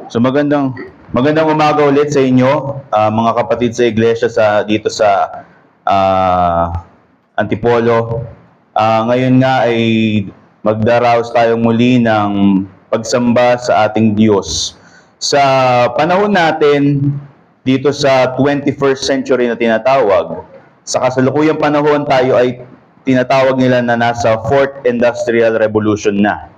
So magandang umaga ulit sa inyo, mga kapatid sa iglesia dito sa Antipolo. Ngayon nga ay magdaraos tayong muli ng pagsamba sa ating Diyos. Sa panahon natin dito sa 21st century na tinatawag, sa kasalukuyang panahon tayo ay tinatawag nila na nasa 4th Industrial Revolution na.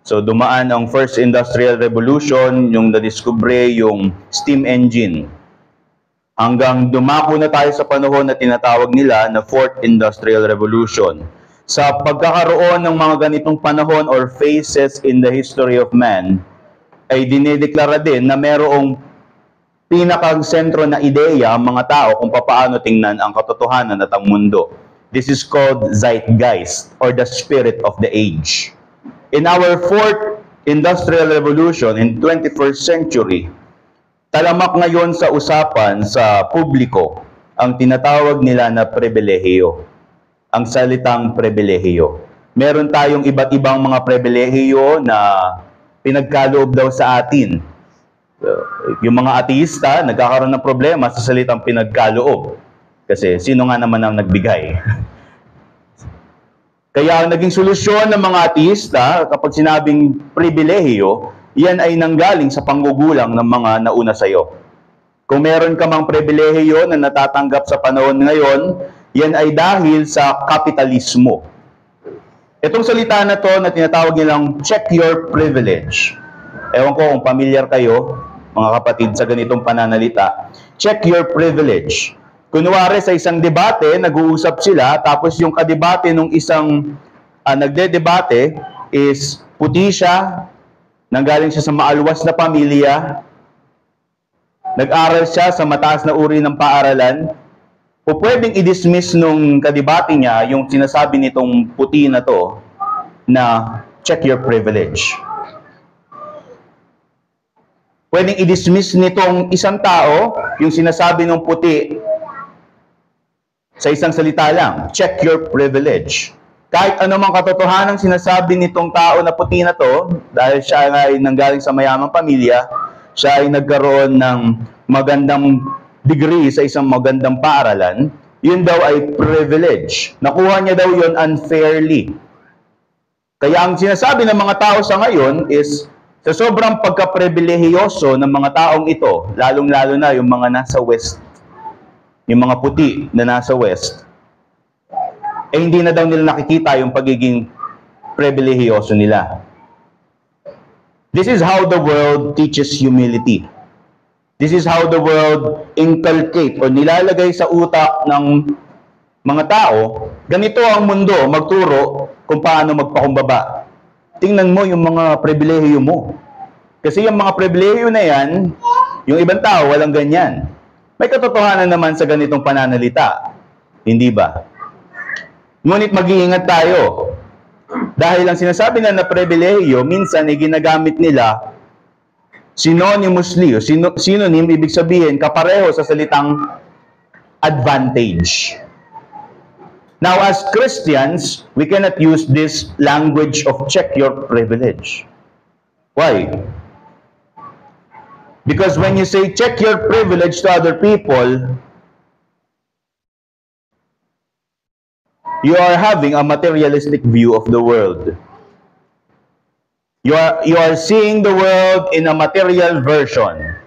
So dumaan ang First Industrial Revolution, yung na-discover yung steam engine. Hanggang dumako na tayo sa panahon na tinatawag nila na Fourth Industrial Revolution. Sa pagkakaroon ng mga ganitong panahon or phases in the history of man, ay dinideklara din na merong pinakasentro na ideya ang mga tao kung paano tingnan ang katotohanan at ang mundo. This is called zeitgeist or the spirit of the age. In our Fourth Industrial Revolution in 21st century, talamak ngayon sa usapan sa publiko ang tinatawag nila na pribilehiyo. Ang salitang pribilehiyo. Meron tayong iba't ibang mga pribilehiyo na pinagkaloob daw sa atin. Yung mga ateista, nagkakaroon ng problema sa salitang pinagkaloob. Kasi sino nga naman ang nagbigay? Kaya ang naging solusyon ng mga ateista, kapag sinabing pribilehiyo, yan ay nanggaling sa panggugulang ng mga nauna sa iyo. Kung meron ka mang pribilehiyo na natatanggap sa panahon ngayon, yan ay dahil sa kapitalismo. Itong salita na to na tinatawag nilang check your privilege. Ewan ko kung pamilyar kayo, mga kapatid, sa ganitong pananalita. Check your privilege. Kunwari sa isang debate, nag-uusap sila, tapos yung kadebate nung isang nagde-debate is puti siya, nanggaling siya sa maalwas na pamilya, nag-aral siya sa mataas na uri ng paaralan, o pwedeng i-dismiss nung kadebate niya yung sinasabi nitong puti na to na check your privilege. Pwedeng i-dismiss nitong isang tao yung sinasabi ng puti sa isang salita lang, check your privilege. Kahit anumang katotohanan sinasabi nitong tao na puti na to, dahil siya ay nanggaling sa mayamang pamilya, siya ay nagkaroon ng magandang degree sa isang magandang paaralan, yun daw ay privilege. Nakuha niya daw yun unfairly. Kaya ang sinasabi ng mga tao sa ngayon is, sa sobrang pagka-pribilehiyoso ng mga taong ito, lalong-lalo na yung mga nasa West, yung mga puti na nasa West, eh hindi na daw nila nakikita yung pagiging pribilehiyoso nila. This is how the world teaches humility. This is how the world inculcate o nilalagay sa utak ng mga tao, ganito ang mundo, magturo kung paano magpakumbaba. Tingnan mo yung mga pribilehiyo mo. Kasi yung mga pribilehiyo na yan, yung ibang tao walang ganyan. May katotohanan naman sa ganitong pananalita. Hindi ba? Ngunit mag-iingat tayo. Dahil ang sinasabi na pribilehiyo, minsan ay ginagamit nila synonymously. Synonym, ibig sabihin, kapareho sa salitang advantage. Now, as Christians, we cannot use this language of check your privilege. Why? Because when you say check your privilege to other people, you are having a materialistic view of the world. You are seeing the world in a material version.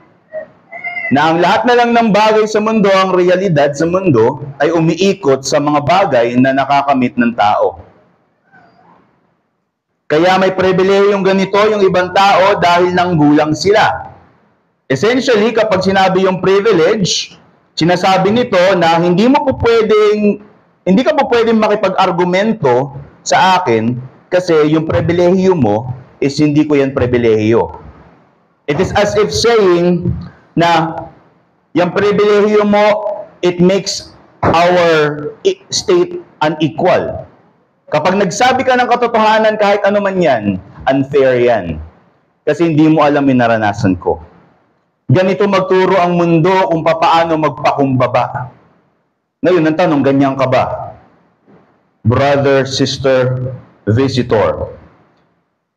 Na ang lahat na lang ng bagay sa mundo, ang realidad sa mundo, ay umiikot sa mga bagay na nakakamit ng tao. Kaya may pribilehiyong ganito yung ibang tao dahil nanggulang sila. Essentially, kapag sinabi yung privilege, sinasabi nito na hindi ka po pwedeng makipag-argumento sa akin kasi yung pribilehiyo mo is hindi ko yan pribilehiyo. It is as if saying na yung pribilehiyo mo, it makes our state unequal. Kapag nagsabi ka ng katotohanan kahit ano man yan, unfair yan. Kasi hindi mo alam yung naranasan ko. Ganito magturo ang mundo kung paano magpakumbaba. Ngayon, ang tanong, ganyan ka ba? Brother, sister, visitor.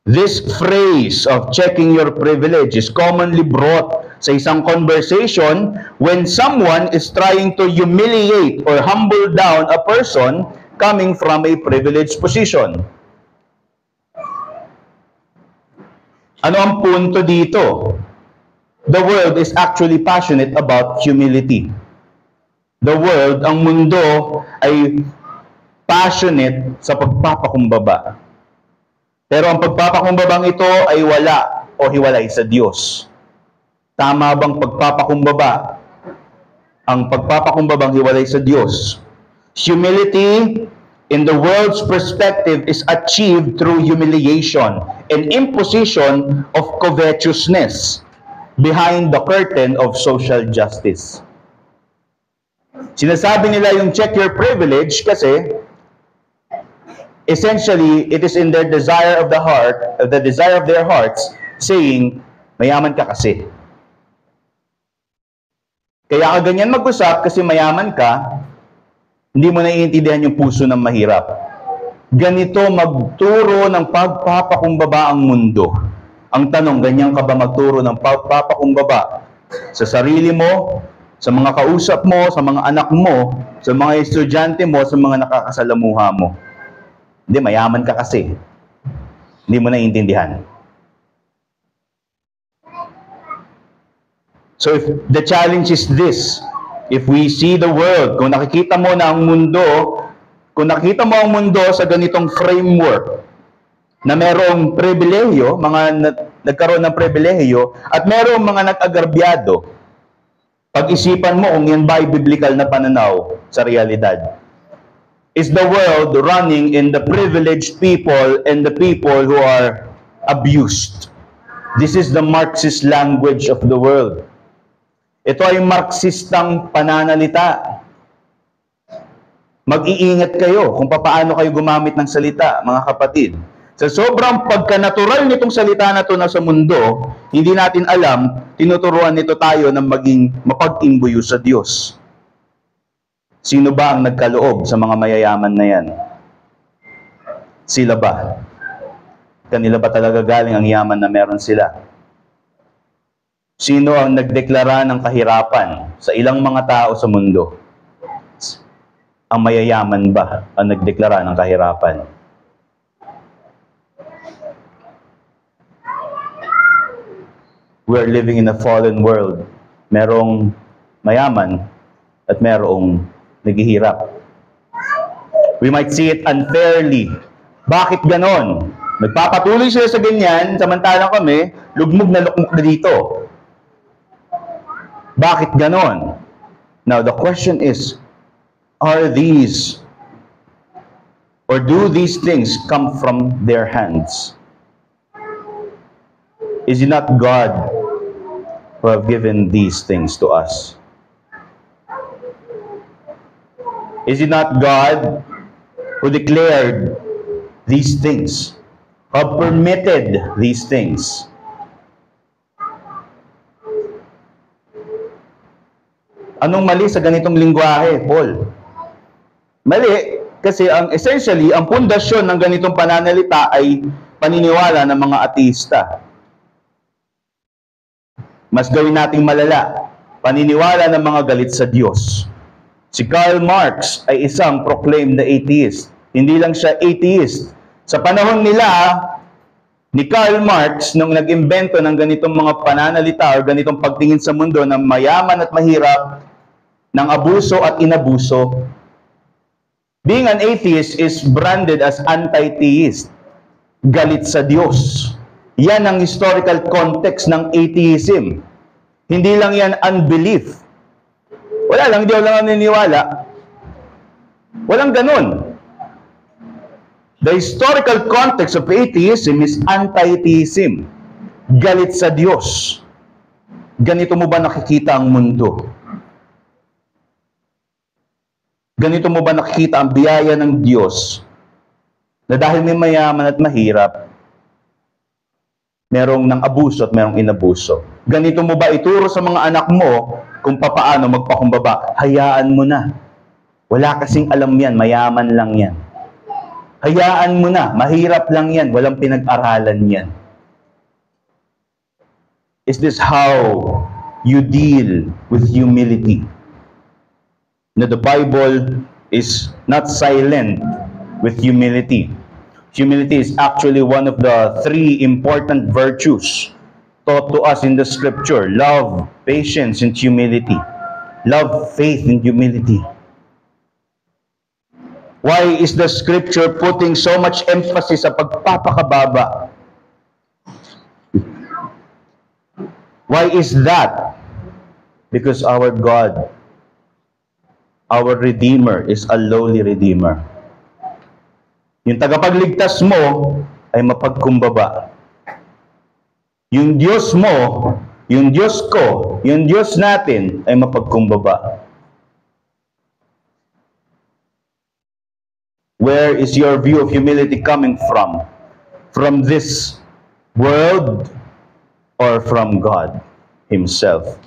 This phrase of checking your privilege is commonly brought sa isang conversation when someone is trying to humiliate or humble down a person coming from a privileged position. Ano ang punto dito? The world is actually passionate about humility. The world, ang mundo, ay passionate sa pagpapakumbaba. Pero ang pagpapakumbabang ito ay wala o hiwalay sa Diyos. Tama bang pagpapakumbaba? Ang pagpapakumbabang hiwalay sa Diyos. Humility in the world's perspective is achieved through humiliation and imposition of covetousness behind the curtain of social justice. Sinasabi nila yung check your privilege kasi essentially, it is in their desire of the heart, the desire of their hearts, saying, mayaman ka kasi. Kaya ka ganyan mag-usap kasi mayaman ka, hindi mo naiintindihan yung puso ng mahirap. Ganito magturo ng pagpapakumbaba ang mundo. Ang tanong, ganyan ka ba magturo ng pagpapakumbaba sa sarili mo, sa mga kausap mo, sa mga anak mo, sa mga estudyante mo, sa mga nakakasalamuha mo? Hindi, mayaman ka kasi. Hindi mo naiintindihan. So if the challenge is this, if we see the world, kung nakikita mo na ang mundo, kung nakikita mo ang mundo sa ganitong framework, na merong pribilehiyo, mga nagkaroon ng pribilehiyo, at merong mga nag-agrabyado, pag-isipan mo kung yan ba ay biblical na pananaw sa realidad. Is the world running in the privileged people and the people who are abused? This is the Marxist language of the world. Ito ay Marxistang pananalita. Mag-iingat kayo kung paano kayo gumamit ng salita, mga kapatid. Sa sobrang pagka-natural nitong salita na ito na sa mundo, hindi natin alam, tinuturuan nito tayo na maging mapag-imbuyo sa Diyos. Sino ba ang nagkaloob sa mga mayayaman na yan? Sila ba? Kanila ba talaga galing ang yaman na meron sila? Sino ang nagdeklara ng kahirapan sa ilang mga tao sa mundo? Ang mayayaman ba ang nagdeklara ng kahirapan? We are living in a fallen world. Merong mayaman at merong naghihirap. We might see it unfairly. Bakit ganon? Nagpapatuloy sila sa ganyan, samantalang kami, lugmog na dito. Bakit ganon? Now, the question is, are these, or do these things come from their hands? Is it not God who have given these things to us? Is it not God who declared these things, who have permitted these things? Anong mali sa ganitong lingwahe, Paul? Mali, kasi essentially, ang pundasyon ng ganitong pananalita ay paniniwala ng mga ateista. Mas gawin nating malala, paniniwala ng mga galit sa Diyos. Si Karl Marx ay isang proclaimed na atheist. Hindi lang siya atheist. Sa panahon nila, ni Karl Marx, nung nag-imbento ng ganitong mga pananalita o ganitong pagtingin sa mundo na mayaman at mahirap, ng abuso at inabuso, being an atheist is branded as anti-theist. Galit sa Diyos. Yan ang historical context ng atheism. Hindi lang yan unbelief. Wala lang, di lang naniniwala. Walang ganun. The historical context of atheism is anti-theism. Galit sa Diyos. Ganito mo ba nakikita ang mundo? Ganito mo ba nakikita ang biyaya ng Diyos na dahil may mayaman at mahirap, merong nang abuso at merong inabuso? Ganito mo ba ituro sa mga anak mo kung papaano magpakumbaba? Hayaan mo na. Wala kasing alam yan, mayaman lang yan. Hayaan mo na. Mahirap lang yan. Walang pinag-aralan yan. Is this how you deal with humility? Now, the Bible is not silent with humility. Humility is actually one of the 3 important virtues taught to us in the scripture. Love, patience, and humility. Love, faith, and humility. Why is the scripture putting so much emphasis sa pagpapakababa? Why is that? Because our God, our Redeemer, is a lowly Redeemer. Yung tagapagligtas mo ay mapagkumbaba. Yung Diyos mo, yung Diyos ko, yung Diyos natin ay mapagkumbaba. Where is your view of humility coming from? From this world or from God Himself?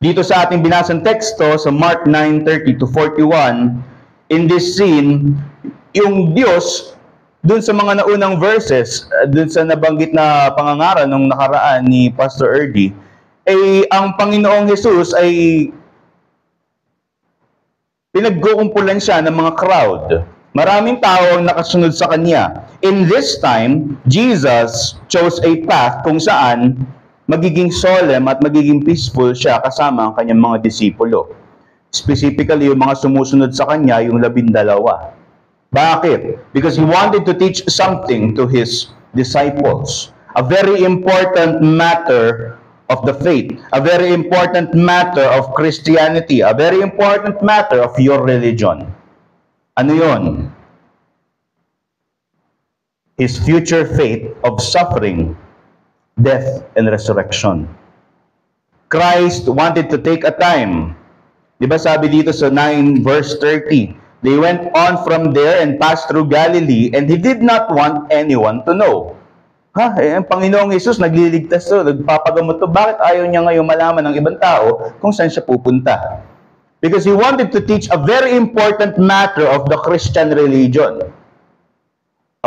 Dito sa ating binasang teksto, sa Mark 9:30 to 41, in this scene, yung Diyos, dun sa mga naunang verses, dun sa nabanggit na pangangaral nung nakaraan ni Pastor Erdy, ay ang Panginoong Jesus ay pinagkukumpulan siya ng mga crowd. Maraming tao ang nakasunod sa Kanya. In this time, Jesus chose a path kung saan magiging solemn at magiging peaceful siya kasama ang Kanyang mga disipulo. Specifically, yung mga sumusunod sa Kanya, yung 12. Bakit? Because He wanted to teach something to His disciples. A very important matter of the faith. A very important matter of Christianity. A very important matter of your religion. Ano yon? His future fate of suffering, death, and resurrection. Christ wanted to take a time. Diba sabi dito sa 9 verse 30, they went on from there and passed through Galilee, and He did not want anyone to know. Ang Panginoong Jesus nagliligtas to, nagpapagamot to. Bakit ayaw niya ngayon malaman ng ibang tao kung saan siya pupunta? Because He wanted to teach a very important matter of the Christian religion.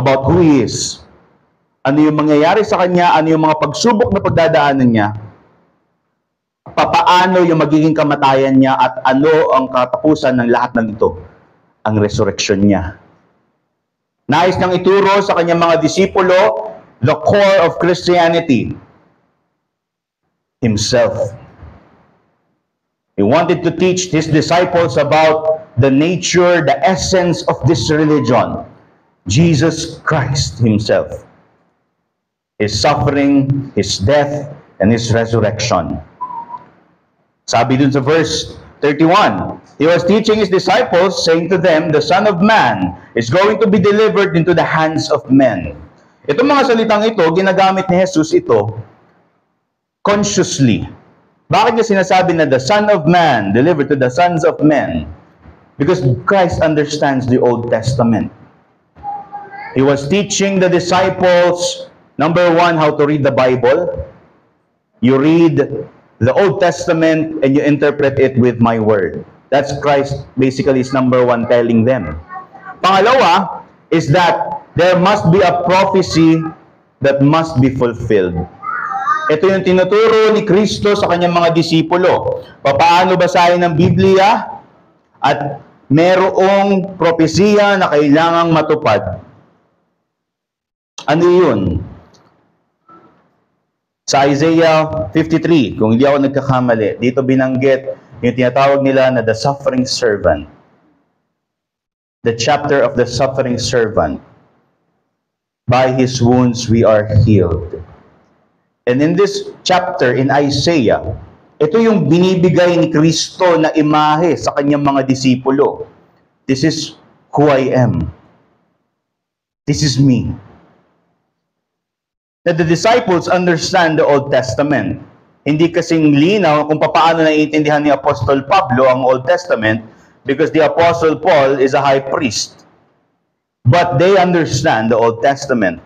About who He is. Ano yung mangyayari sa Kanya, ano yung mga pagsubok na pagdadaanan niya, papaano yung magiging kamatayan niya, at ano ang katapusan ng lahat ng ito, ang resurrection niya. Nais niyang ituro sa Kanyang mga disipulo the core of Christianity, Himself. He wanted to teach His disciples about the nature, the essence of this religion, Jesus Christ Himself. His suffering, His death, and His resurrection. Sabi dun sa verse 31, He was teaching His disciples, saying to them, the Son of Man is going to be delivered into the hands of men. Itong mga salitang ito, ginagamit ni Jesus ito consciously. Bakit niya sinasabi na the Son of Man delivered to the sons of men? Because Christ understands the Old Testament. He was teaching the disciples, number 1, how to read the Bible. You read the Old Testament and you interpret it with my word. That's Christ basically is number 1 telling them. Pangalawa is that there must be a prophecy that must be fulfilled. Ito yung tinuturo ni Kristo sa Kanyang mga disipulo. Paano basahin ang Biblia at merong propesiya na kailangang matupad. Ano yun? Sa Isaiah 53, kung hindi ako nagkakamali, dito binanggit yung tinatawag nila na the suffering servant. The chapter of the suffering servant. By His wounds we are healed. And in this chapter in Isaiah, ito yung binibigay ni Kristo na imahe sa Kanyang mga disipulo. This is who I am. This is me. That the disciples understand the Old Testament. Hindi kasing linaw kung paano naiintindihan ni Apostol Pablo ang Old Testament because the Apostle Paul is a high priest. But they understand the Old Testament.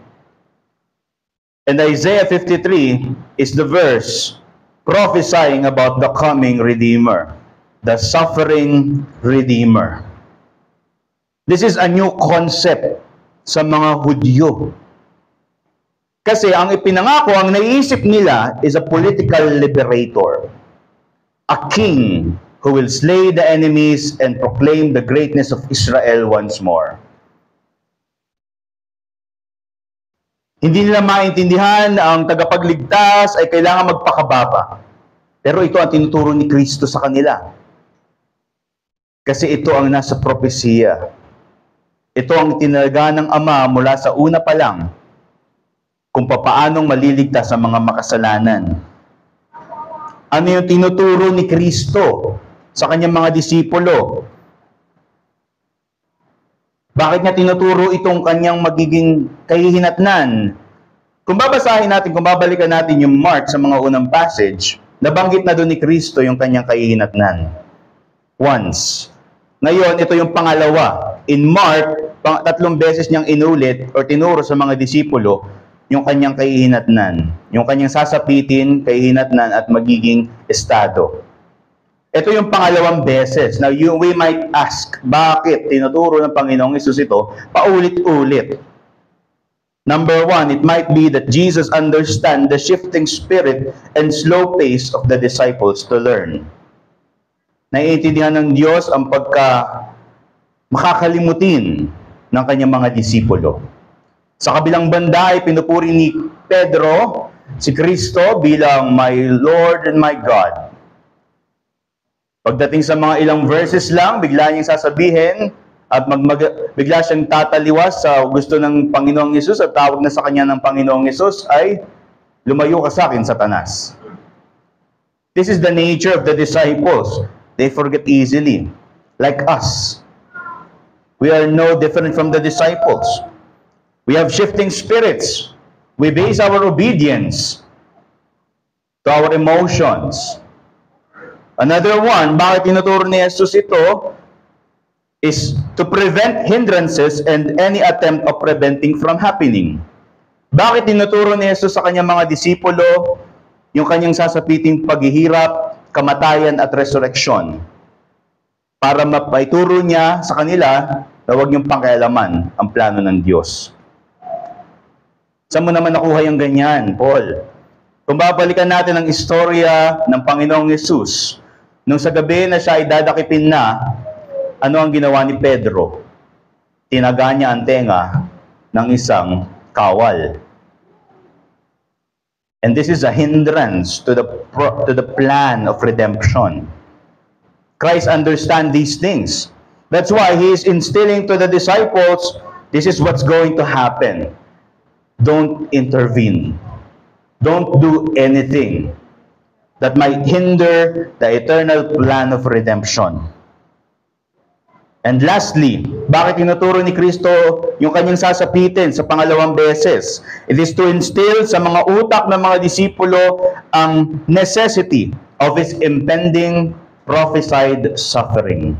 And Isaiah 53 is the verse prophesying about the coming Redeemer, the suffering Redeemer. This is a new concept sa mga Hudyo. Kasi ang ipinangako, ang naiisip nila is a political liberator. A king who will slay the enemies and proclaim the greatness of Israel once more. Hindi nila maintindihan na ang tagapagligtas ay kailangan magpakababa. Pero ito ang tinuturo ni Kristo sa kanila. Kasi ito ang nasa propesiya. Ito ang tinalaga ng Ama mula sa una pa lang kung papaanong maliligtas ang mga makasalanan. Ano yung tinuturo ni Kristo sa kanyang mga disipulo? Bakit niya tinuturo itong kanyang magiging kahihinatnan? Kung babasahin natin, kung babalikan natin yung Mark sa mga unang passage, nabanggit na doon ni Kristo yung kanyang kahihinatnan. Once. Ngayon, ito yung pangalawa. In Mark, 3 beses niyang inulit o tinuro sa mga disipulo yung kanyang kahihinatnan. Yung kanyang sasapitin, kahihinatnan at magiging estado. Ito yung pangalawang beses. Now, we might ask, bakit tinuturo ng Panginoong Hesus ito paulit-ulit? Number one, it might be that Jesus understands the shifting spirit and slow pace of the disciples to learn. Naiintindihan ng Diyos ang makakalimutin ng kanyang mga disipulo. Sa kabilang banda ay pinupuri ni Pedro si Kristo bilang my Lord and my God. Pagdating sa mga ilang verses lang, bigla niyang sasabihin at bigla siyang tataliwas sa gusto ng Panginoong Hesus at tawag na sa kanya ng Panginoong Hesus ay, lumayo ka sa akin, Satanas. This is the nature of the disciples. They forget easily, like us. We are no different from the disciples. We have shifting spirits. We base our obedience to our emotions. Another one, bakit tinuturo ni Jesus ito, is to prevent hindrances and any attempt of preventing from happening. Bakit tinuturo ni Jesus sa kanyang mga disipulo yung kanyang sasapiting paghihirap, kamatayan at resurrection? Para mapaituro niya sa kanila na huwag niyong pakialaman ang plano ng Diyos. Saan mo naman nakuha yung ganyan, Paul? Kung babalikan natin ang istorya ng Panginoong Hesus, nung sa gabi na siya ay dadakipin na, ano ang ginawa ni Pedro? Tinaga niya ang tenga ng isang kawal. And this is a hindrance to the plan of redemption. Christ understands these things. That's why He is instilling to the disciples, this is what's going to happen. Don't intervene. Don't do anything that might hinder the eternal plan of redemption. And lastly, bakit tinuturo ni Kristo yung kanyang sasapitin sa pangalawang beses? It is to instill sa mga utak ng mga disipulo ang necessity of His impending prophesied suffering.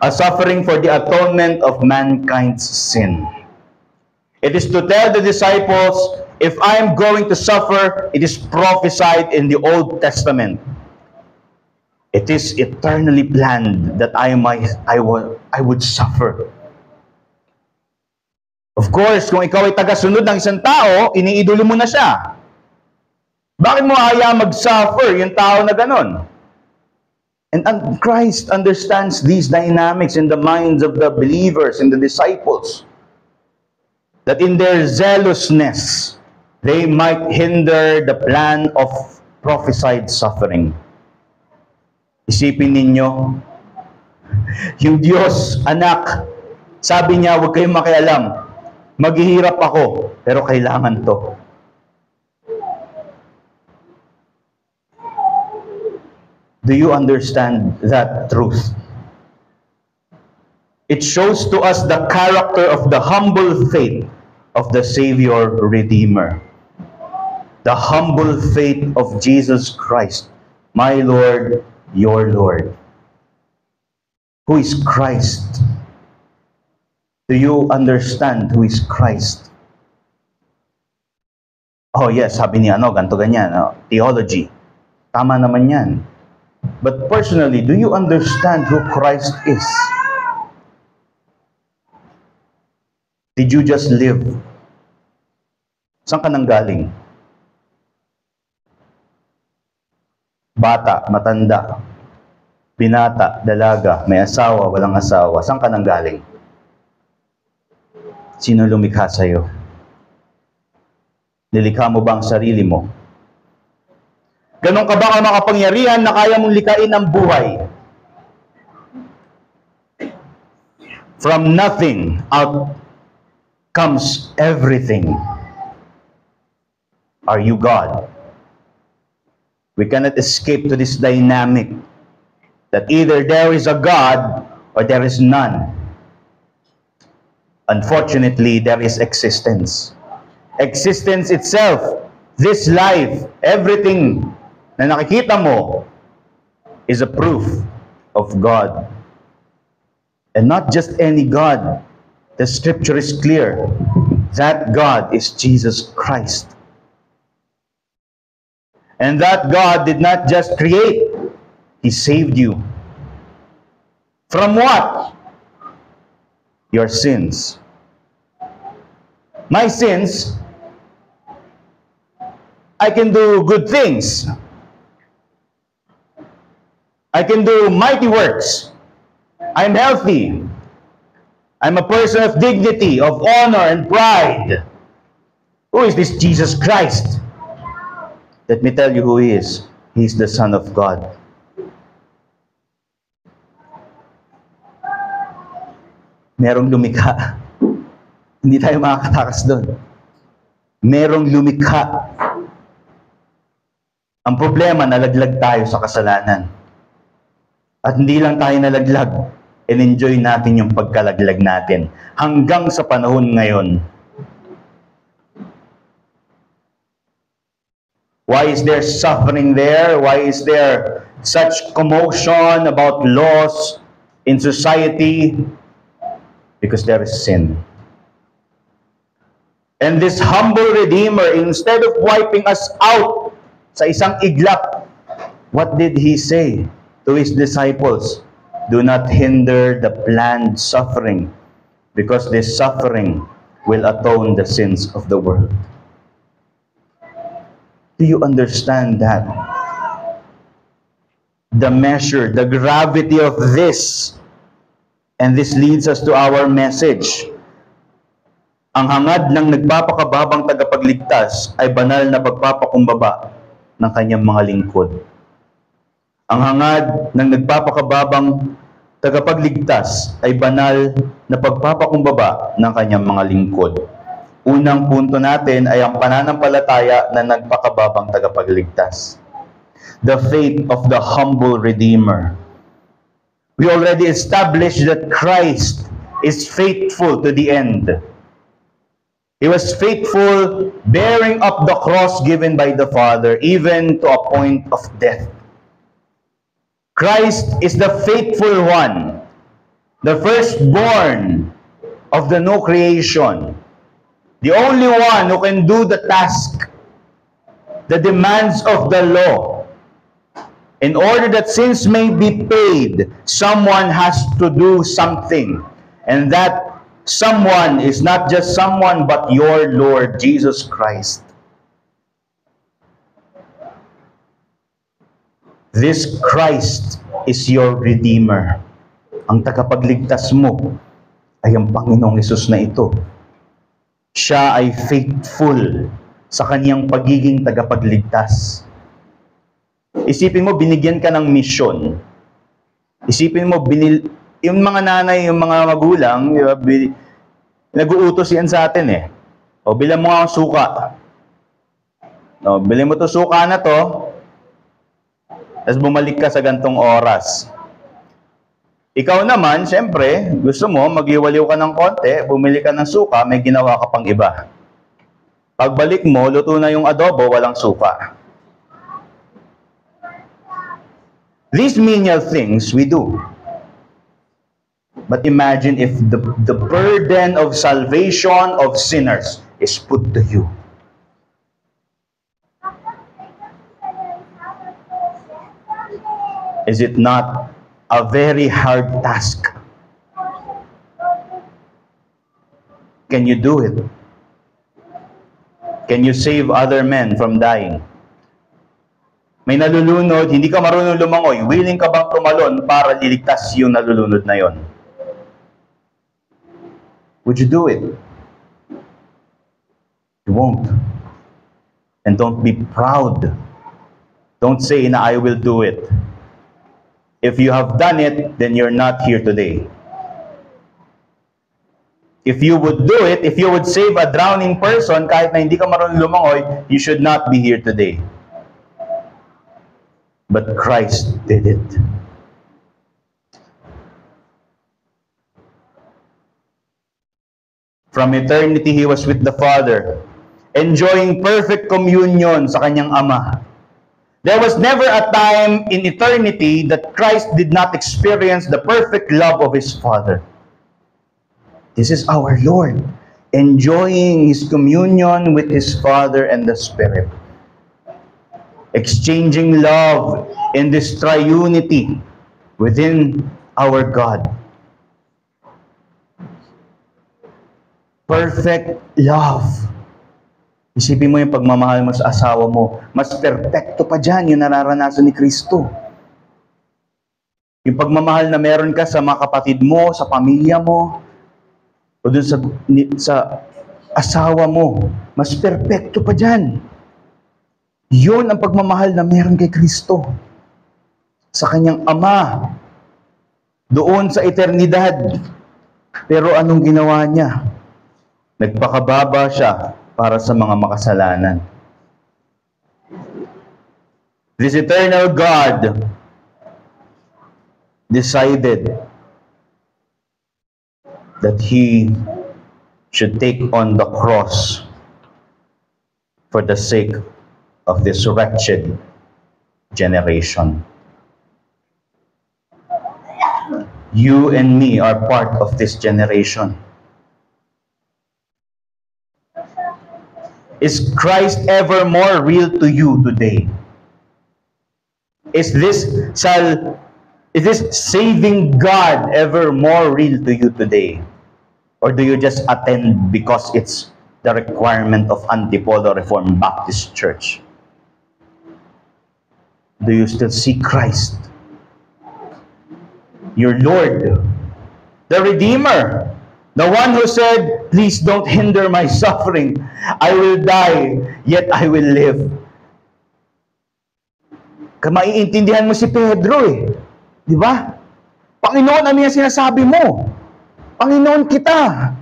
A suffering for the atonement of mankind's sin. It is to tell the disciples, if I am going to suffer, it is prophesied in the Old Testament. It is eternally planned that I would suffer. Of course, kung ikaw ay tagasunod ng isang tao, iniidolo mo na siya. Bakit mo hayaan mag-suffer yung tao na ganon? And Christ understands these dynamics in the minds of the believers and the disciples. That in their zealousness, they might hinder the plan of prophesied suffering. Isipin ninyo, yung Diyos, anak, sabi niya, huwag kayong makialam. Maghihirap ako, pero kailangan to. Do you understand that truth? It shows to us the character of the humble faith of the Savior Redeemer. The humble faith of Jesus Christ, my Lord, your Lord. Who is Christ? Do you understand who is Christ? Oh yes, sabi niya, ganito ganyan, theology. Tama naman yan. But personally, do you understand who Christ is? Did you just live? Saan ka nanggaling? Bata, matanda, binata, dalaga, may asawa, walang asawa. Saan ka nanggaling? Sino lumikha sa'yo? Nilikha mo ba ang sarili mo? Ganon ka ba ang makapangyarihan na kaya mong likain ang buhay? From nothing out comes everything. Are you God? We cannot escape to this dynamic that either there is a God or there is none. Unfortunately, there is existence. Existence itself, this life, everything na nakikita mo is a proof of God. And not just any God. The scripture is clear. That God is Jesus Christ. And that God did not just create, He saved you. From what? Your sins. My sins, I can do good things. I can do mighty works. I'm healthy. I'm a person of dignity, of honor and pride. Who is this Jesus Christ? Let me tell you who He is. He's the Son of God. Merong lumikha. Hindi tayo makakatakas doon. Merong lumikha. Ang problema, nalaglag tayo sa kasalanan. At hindi lang tayo nalaglag, in-enjoy natin yung pagkalaglag natin hanggang sa panahon ngayon. Why is there suffering there? Why is there such commotion about laws in society? Because there is sin. And this humble Redeemer, instead of wiping us out sa isang iglap, what did He say to His disciples? Do not hinder the planned suffering, because this suffering will atone the sins of the world. Do you understand that? The measure, the gravity of this. And this leads us to our message. Ang hangad ng nagpapakababang tagapagligtas ay banal na pagpapakumbaba ng kanyang mga lingkod. Ang hangad ng nagpapakababang tagapagligtas ay banal na pagpapakumbaba ng kanyang mga lingkod. Unang punto natin ay ang pananampalataya na nagpakababang tagapagligtas. The faith of the humble Redeemer. We already established that Christ is faithful to the end. He was faithful bearing up the cross given by the Father, even to a point of death. Christ is the faithful one, the firstborn of the new creation. The only one who can do the task, the demands of the law. In order that sins may be paid, someone has to do something. And that someone is not just someone, but your Lord Jesus Christ. This Christ is your Redeemer. Ang tagapagligtas mo ay ang Panginoong Hesus na ito. Siya ay faithful sa kanyang pagiging tagapagligtas. Isipin mo, binigyan ka ng misyon. Isipin mo, yung mga nanay, yung mga magulang, nag-uutos yan sa atin eh. O, bilang mo nga ang suka. O, bilhin mo to suka na to, tapos bumalik ka sa gantong oras. Ikaw naman, siyempre, gusto mo, mag-iwaliw ka ng konti, bumili ka ng suka, may ginawa ka pang iba. Pagbalik mo, luto na yung adobo, walang suka. These menial things we do. But imagine if the burden of salvation of sinners is put to you. Is it not a very hard task? Can you do it? Can you save other men from dying? May nalulunod, hindi ka marunong lumangoy, willing ka bang tumalon para liligtas yung nalulunod na yon? Would you do it? You won't. And don't be proud. Don't say na I will do it. If you have done it, then you're not here today. If you would do it, if you would save a drowning person, kahit na hindi ka marunong lumangoy, you should not be here today. But Christ did it. From eternity, He was with the Father, enjoying perfect communion sa Kanyang Ama. There was never a time in eternity that Christ did not experience the perfect love of His Father. This is our Lord, enjoying His communion with His Father and the Spirit. Exchanging love in this triunity within our God. Perfect love. Isipin mo yung pagmamahal mo sa asawa mo. Mas perpekto pa dyan yung nararanasan ni Kristo. Yung pagmamahal na meron ka sa mga kapatid mo, sa pamilya mo, o dun sa asawa mo, mas perpekto pa dyan. Yun ang pagmamahal na meron kay Kristo. Sa Kanyang Ama. Doon sa eternidad. Pero anong ginawa niya? Nagpakababa siya para sa mga makasalanan. This eternal God decided that He should take on the cross for the sake of this wretched generation. You and me are part of this generation. Is Christ ever more real to you today? Is this saving God ever more real to you today? Or do you just attend because it's the requirement of Antipolo Reformed Baptist Church? Do you still see Christ? Your Lord, the Redeemer, the one who said, please don't hinder my suffering. I will die, yet I will live. Maiintindihan mo si Pedro eh. Di ba? Panginoon, ano yung sinasabi mo? Panginoon kita.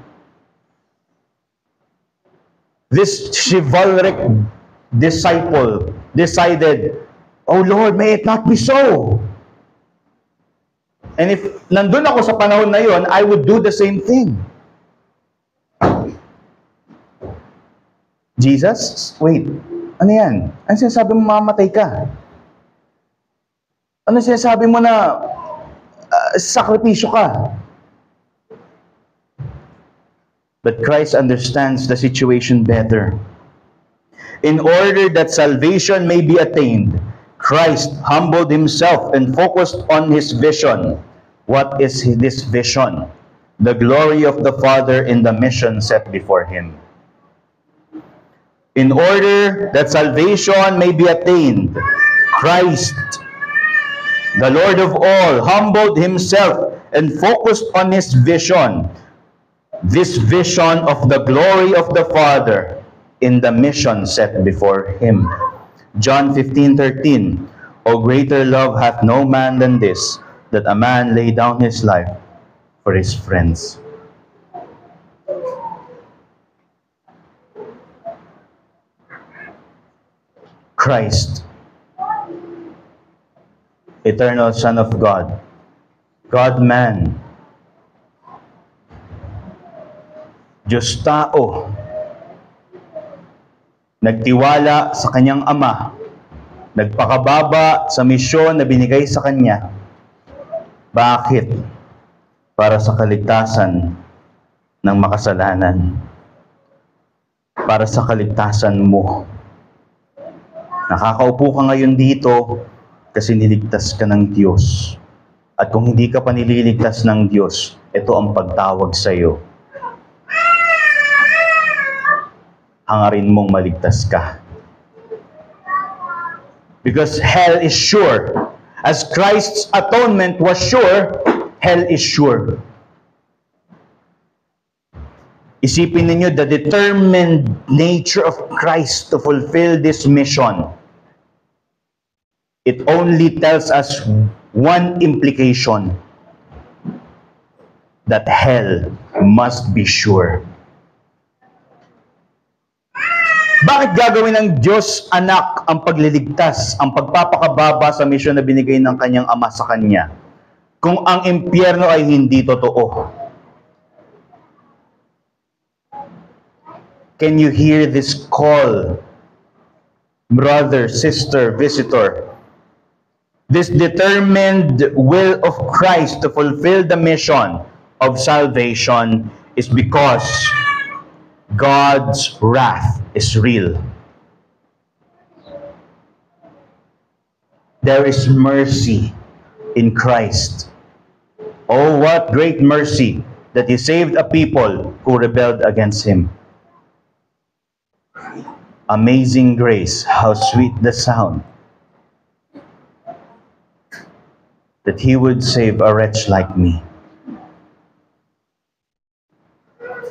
This chivalric disciple decided, oh Lord, may it not be so. And if nandun ako sa panahon na yon, I would do the same thing. Jesus, wait, ano yan? Ano sinasabi mo mamamatay ka? Ano sinasabi mo na sakripisyo ka? But Christ understands the situation better. In order that salvation may be attained, Christ humbled Himself and focused on His vision. What is this vision? The glory of the Father in the mission set before Him. In order that salvation may be attained, Christ, the Lord of all, humbled Himself and focused on His vision. This vision of the glory of the Father in the mission set before Him. John 15:13, O greater love hath no man than this, that a man lay down his life for his friends. Christ, eternal Son of God, God-man, Diyos-tao, nagtiwala sa Kanyang Ama, nagpakababa sa misyon na binigay sa Kanya. Bakit? Para sa kaligtasan ng makasalanan. Para sa kaligtasan mo. Nakakaupo ka ngayon dito kasi niligtas ka ng Diyos. At kung hindi ka pa nililigtas ng Diyos, ito ang pagtawag sa iyo. hangarin mong maligtas ka. Because hell is sure. As Christ's atonement was sure, hell is sure. Isipin ninyo the determined nature of Christ to fulfill this mission. It only tells us one implication, that hell must be sure. Bakit gagawin ng Diyos anak ang pagliligtas, ang pagpapakababa sa misyon na binigay ng kanyang ama sa kanya, kung ang impyerno ay hindi totoo? Can you hear this call, brother, sister, visitor? This determined will of Christ to fulfill the mission of salvation is because God's wrath is real. There is mercy in Christ. Oh, what great mercy that He saved a people who rebelled against Him. Amazing grace, how sweet the sound that He would save a wretch like me.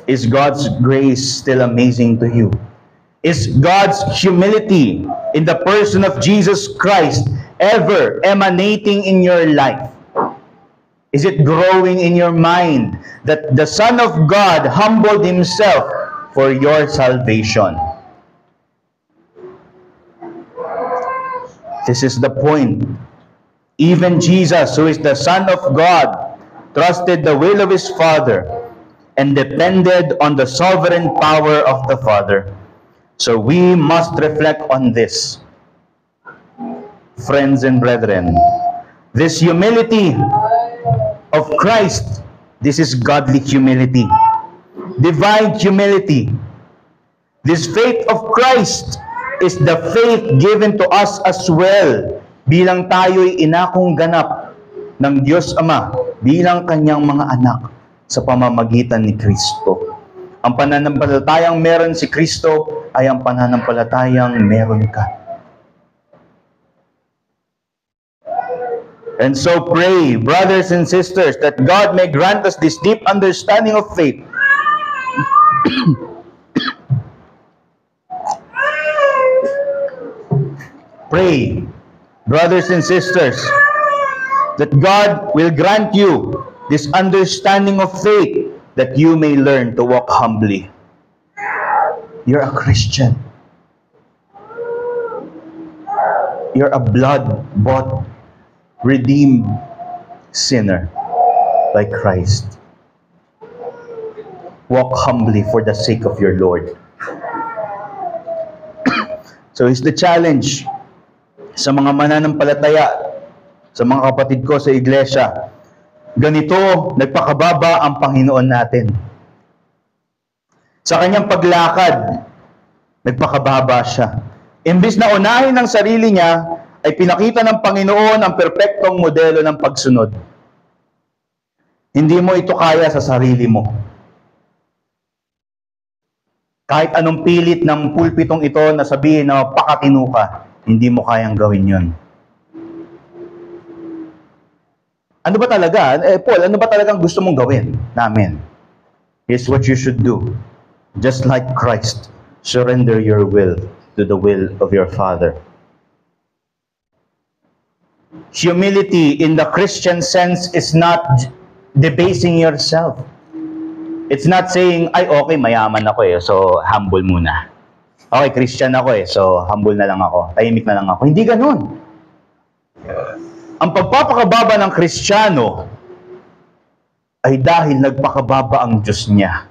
Is God's grace still amazing to you? Is God's humility in the person of Jesus Christ ever emanating in your life? Is it growing in your mind that the Son of God humbled Himself for your salvation? This is the point. Even Jesus, who is the Son of God, trusted the will of His Father and depended on the sovereign power of the Father. So we must reflect on this, friends and brethren. This humility of Christ, this is godly humility, divine humility. This faith of Christ is the faith given to us as well, bilang tayo'y inakong ganap ng Diyos Ama, bilang kanyang mga anak sa pamamagitan ni Kristo. Ang pananampalatayang meron si Kristo ay ang pananampalatayang meron ka. And so pray, brothers and sisters, that God may grant us this deep understanding of faith. Pray, brothers and sisters, that God will grant you this understanding of faith, that you may learn to walk humbly. You're a Christian. You're a blood-bought, redeemed sinner by Christ. Walk humbly for the sake of your Lord. So it's the challenge sa mga mananampalataya, sa mga kapatid ko sa iglesia. Ganito, nagpakababa ang Panginoon natin. Sa kanyang paglakad, nagpakababa siya. Imbis na unahin ng sarili niya, ay pinakita ng Panginoon ang perpektong modelo ng pagsunod. Hindi mo ito kaya sa sarili mo. Kahit anong pilit ng pulpitong ito na sabihin na pakatino ka, hindi mo kayang gawin yun. Ano ba talaga? Paul, ano ba talagang gusto mong gawin namin? Here's what you should do. Just like Christ, surrender your will to the will of your Father. Humility in the Christian sense is not debasing yourself. It's not saying, ay okay, mayaman ako so humble muna. Okay, Christian ako so humble na lang ako, tahimik na lang ako. Hindi ganun. Ang pagpapakababa ng Kristiyano ay dahil nagpakababa ang Diyos niya.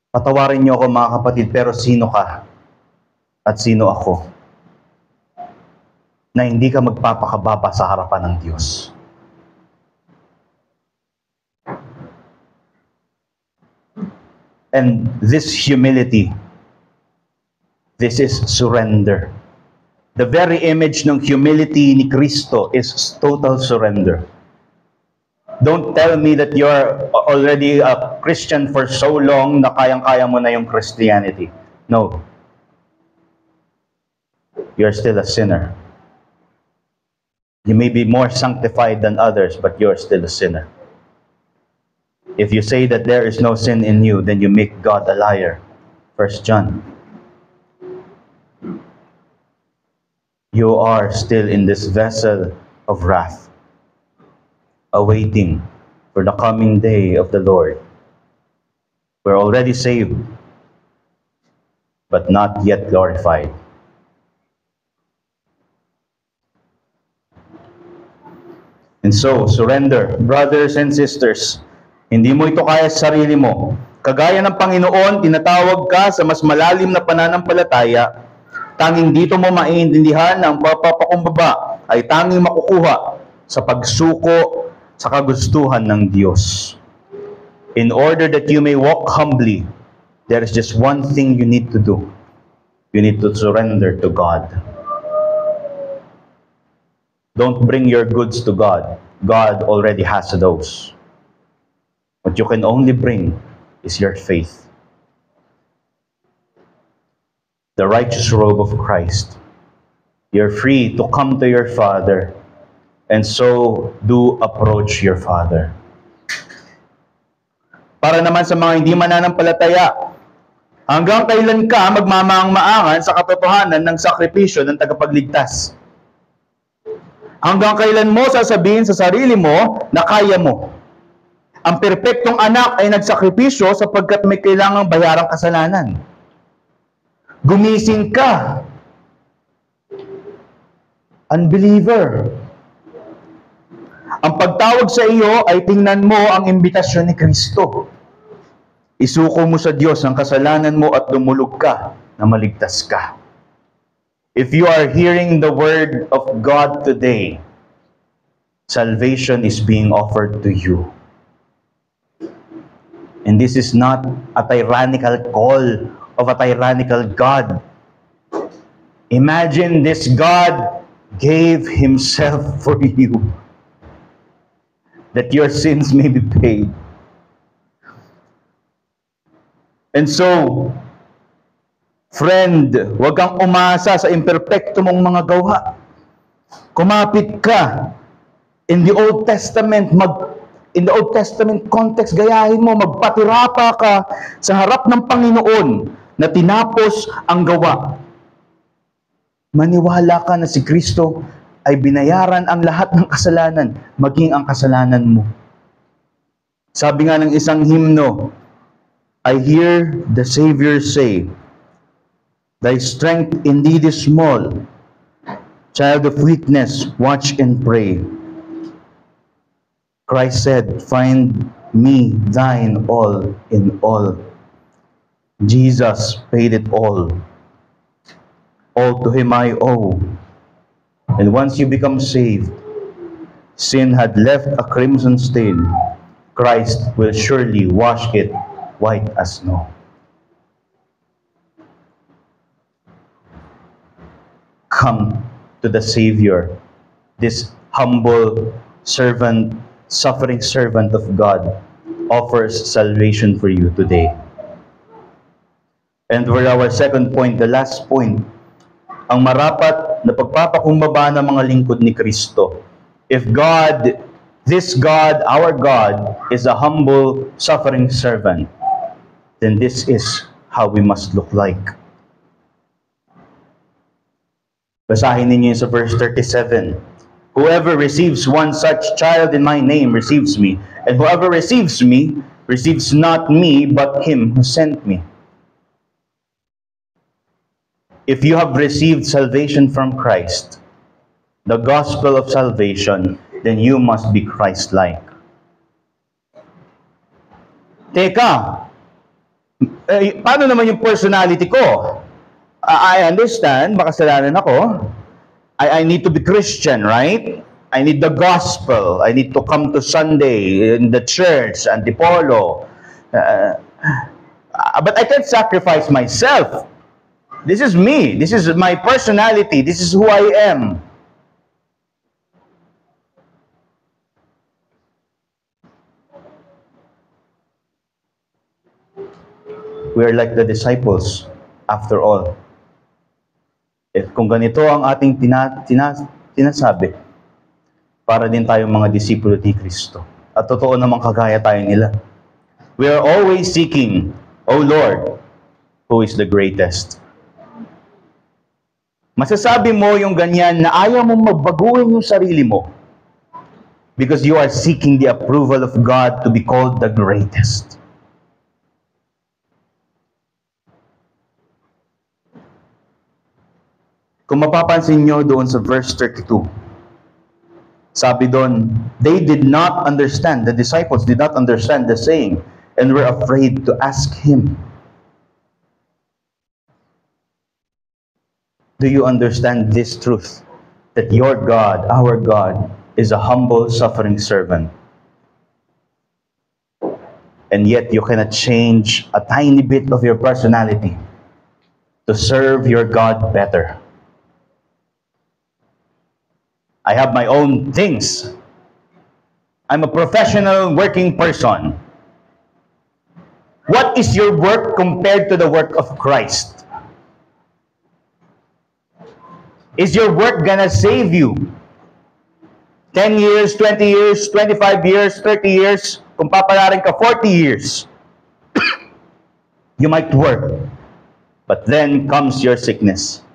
Patawarin niyo ako mga kapatid, pero sino ka at sino ako na hindi ka magpapakababa sa harapan ng Diyos? And this humility, this is surrender. The very image ng humility ni Kristo is total surrender. Don't tell me that you're already a Christian for so long na kayang-kaya mo na yung Christianity. No. You're still a sinner. You may be more sanctified than others, but you're still a sinner. If you say that there is no sin in you, then you make God a liar. 1 John. You are still in this vessel of wrath, awaiting for the coming day of the Lord. We're already saved, but not yet glorified. And so, surrender, brothers and sisters. Hindi mo ito kaya sa sarili mo. Kagaya ng Panginoon, tinatawag ka sa mas malalim na pananampalataya. Tanging dito mo maiintindihan na ang pagpapakumbaba ay tanging makukuha sa pagsuko sa kagustuhan ng Diyos. In order that you may walk humbly, there is just one thing you need to do. You need to surrender to God. Don't bring your goods to God. God already has those. What you can only bring is your faith. The righteous robe of Christ. You're free to come to your Father, and so do approach your Father. Para naman sa mga hindi mananampalataya, hanggang kailan ka magmamaang-maangan sa katotohanan ng sakripisyo ng tagapagligtas? Hanggang kailan mo sasabihin sa sarili mo na kaya mo? Ang perpektong anak ay nagsakripisyo sapagkat may kailangang bayarang kasalanan. Gumising ka, unbeliever. Ang pagtawag sa iyo ay tingnan mo ang imbitasyon ni Kristo. Isuko mo sa Diyos ang kasalanan mo at dumulog ka na maligtas ka. If you are hearing the word of God today, salvation is being offered to you. And this is not a tyrannical call of a tyrannical God. Imagine this God gave Himself for you, that your sins may be paid. And so, friend, huwag kang umasa sa imperpekto mong mga gawa. Kumapit ka. In the Old Testament context, gayahin mo, magpatirapa ka sa harap ng Panginoon na tinapos ang gawa. Maniwala ka na si Kristo ay binayaran ang lahat ng kasalanan, maging ang kasalanan mo. Sabi nga ng isang hymno, I hear the Savior say, Thy strength indeed is small. Child of weakness, watch and pray. Christ said, find me thine all in all. Jesus paid it all. All to Him I owe. And once you become saved, sin had left a crimson stain. Christ will surely wash it white as snow. Come to the Savior, this humble servant, suffering servant of God, offers salvation for you today. And for our second point, the last point, ang marapat na pagpapakumbaba ng mga lingkod ni Kristo. If God, this God, our God, is a humble, suffering servant, then this is how we must look like. Basahin ninyo yun sa verse 37. Whoever receives one such child in my name receives me, and whoever receives me receives not me, but him who sent me. If you have received salvation from Christ, the gospel of salvation, then you must be Christ-like. Teka, paano naman yung personality ko? I understand, makasalanan ako. I need to be Christian, right? I need the gospel. I need to come to Sunday in the church, Antipolo. But I can't sacrifice myself. This is me. This is my personality. This is who I am. We are like the disciples, after all. Kung ganito ang ating tinasabi, para din tayong mga disipulo ni Kristo. At totoo namang kagaya tayo nila. We are always seeking, O Lord, who is the greatest. Masasabi mo yung ganyan na ayaw mong magbaguhin yung sarili mo because you are seeking the approval of God to be called the greatest. Kung mapapansin nyo doon sa verse 32, sabi doon, they did not understand, the disciples did not understand the saying, and were afraid to ask Him. Do you understand this truth? That your God, our God, is a humble, suffering servant. And yet you cannot change a tiny bit of your personality to serve your God better. I have my own things. I'm a professional working person. What is your work compared to the work of Christ? Is your work gonna save you? 10 years, 20 years, 25 years, 30 years, kung papalarin ka 40 years, you might work. But then comes your sickness.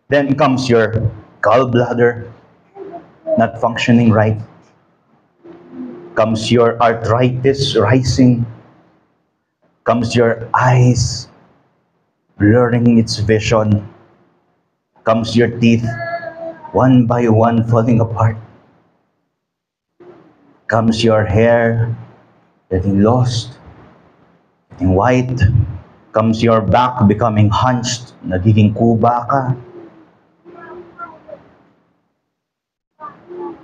Then comes your gallbladder not functioning right. Comes your arthritis rising. Comes your eyes blurring its vision. Comes your teeth one by one falling apart. Comes your hair getting lost, getting white. Comes your back becoming hunched, nagiging kuba ka.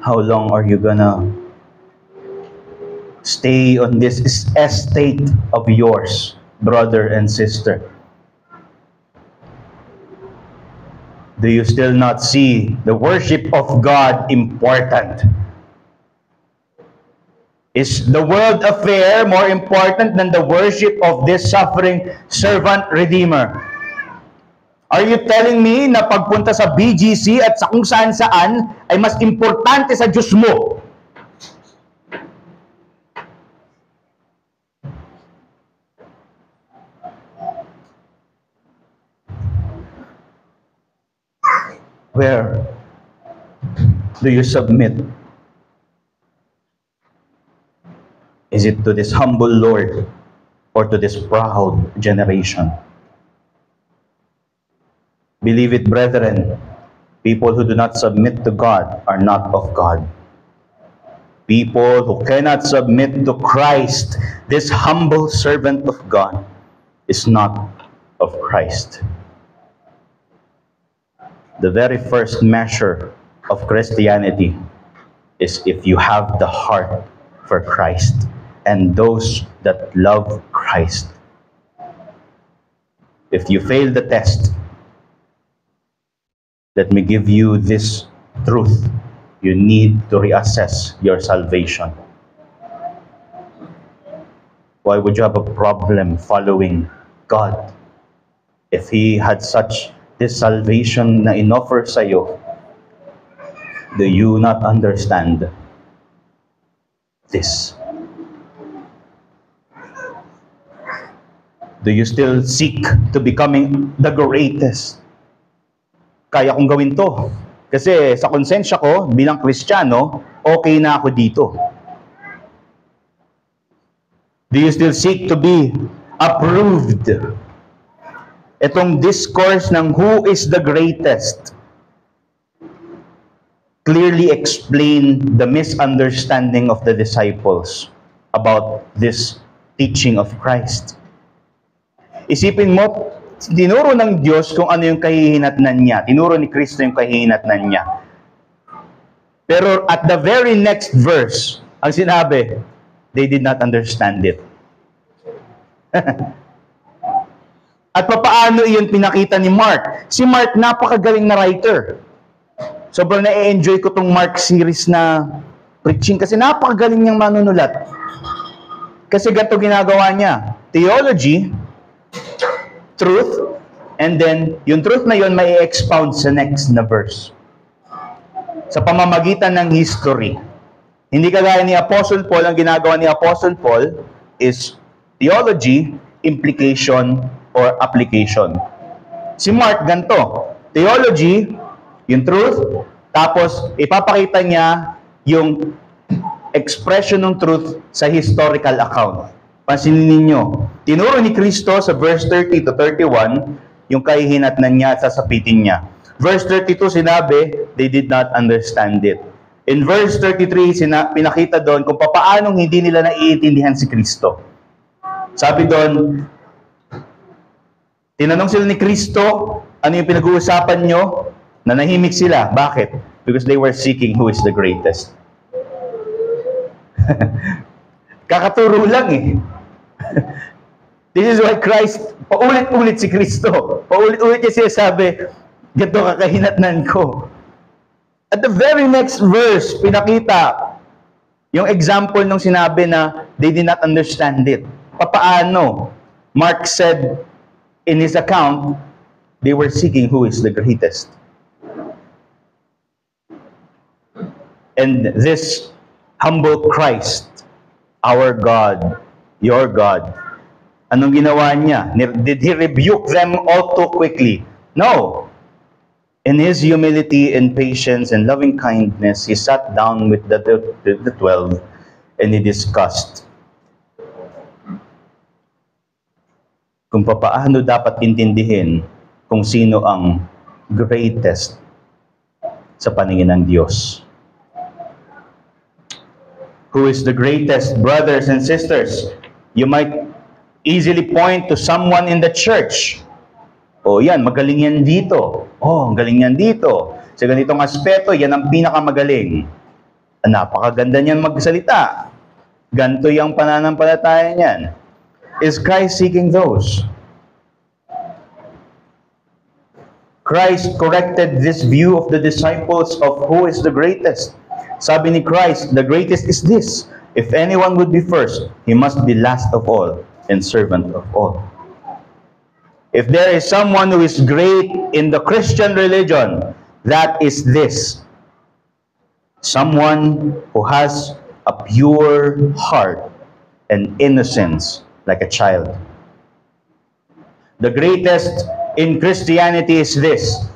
How long are you gonna stay on this estate of yours, brother and sister? Do you still not see the worship of God important? Is the world affair more important than the worship of this suffering servant redeemer? Are you telling me na pagpunta sa BGC at sa kung saan-saan ay mas importante sa Diyos mo? Where do you submit? Is it to this humble Lord or to this proud generation? Believe it, brethren, people who do not submit to God are not of God. People who cannot submit to Christ, this humble servant of God, is not of Christ. The very first measure of Christianity is if you have the heart for Christ and those that love Christ. If you fail the test, let me give you this truth. You need to reassess your salvation. Why would you have a problem following God if He had this salvation na inoffer sa'yo? Do you not understand this? Do you still seek to becoming the greatest? Kaya kong gawin to. Kasi sa konsensya ko, bilang Kristiyano, okay na ako dito. Do you still seek to be approved? Itong discourse ng who is the greatest clearly explain the misunderstanding of the disciples about this teaching of Christ. Isipin mo, tinuro ng Diyos kung ano yung kahihinatnan niya. Tinuro ni Kristo yung kahihinatnan niya. Pero at the very next verse, ang sinabi, they did not understand it. At papaano iyon pinakita ni Mark? Si Mark, napakagaling na writer. sobrang na-enjoy ko tong Mark series na preaching kasi napakagaling niyang manunulat. Kasi ganito ginagawa niya. Theology, truth, and then yung truth na yun may expound sa next na verse. Sa pamamagitan ng history. Hindi kagaya ni Apostle Paul, ang ginagawa ni Apostle Paul is theology, implication, or application. Si Mark ganito, theology, yung truth, tapos ipapakita niya yung expression ng truth sa historical account. Pansinin ninyo, tinuro ni Kristo sa verse 30 to 31 yung kahihinatnan niya at sasapitin niya. Verse 32 sinabi, they did not understand it. In verse 33, pinakita doon kung paanong hindi nila naiintindihan si Kristo. Sabi doon, tinanong sila ni Kristo, ano yung pinag-uusapan nyo? Nanahimik sila. Bakit? Because they were seeking who is the greatest. Kakaturo lang eh. This is why Christ, paulit-ulit si Kristo. Paulit-ulit niya sabi, ganito kakahinatnan ko. At the very next verse, pinakita yung example nung sinabi na they did not understand it. Papaano? Mark said in his account, they were seeking who is the greatest. And this humble Christ, our God, your God, anong ginawa niya? Did he rebuke them all too quickly? No. In his humility and patience and loving kindness, he sat down with the 12 and he discussed kung paano dapat intindihin kung sino ang greatest sa paningin ng Diyos. Who is the greatest, brothers and sisters? You might easily point to someone in the church. O yan, magaling yan dito. Oh, ang galing yan dito. Sa ganitong aspeto, yan ang pinakamagaling. Napakaganda niyan magsalita. Ganito yung pananampalataya niyan. Is Christ seeking those? Christ corrected this view of the disciples of who is the greatest. Sabi ni Christ, the greatest is this. If anyone would be first, he must be last of all and servant of all. If there is someone who is great in the Christian religion, that is this. Someone who has a pure heart and innocence like a child. The greatest in Christianity is this.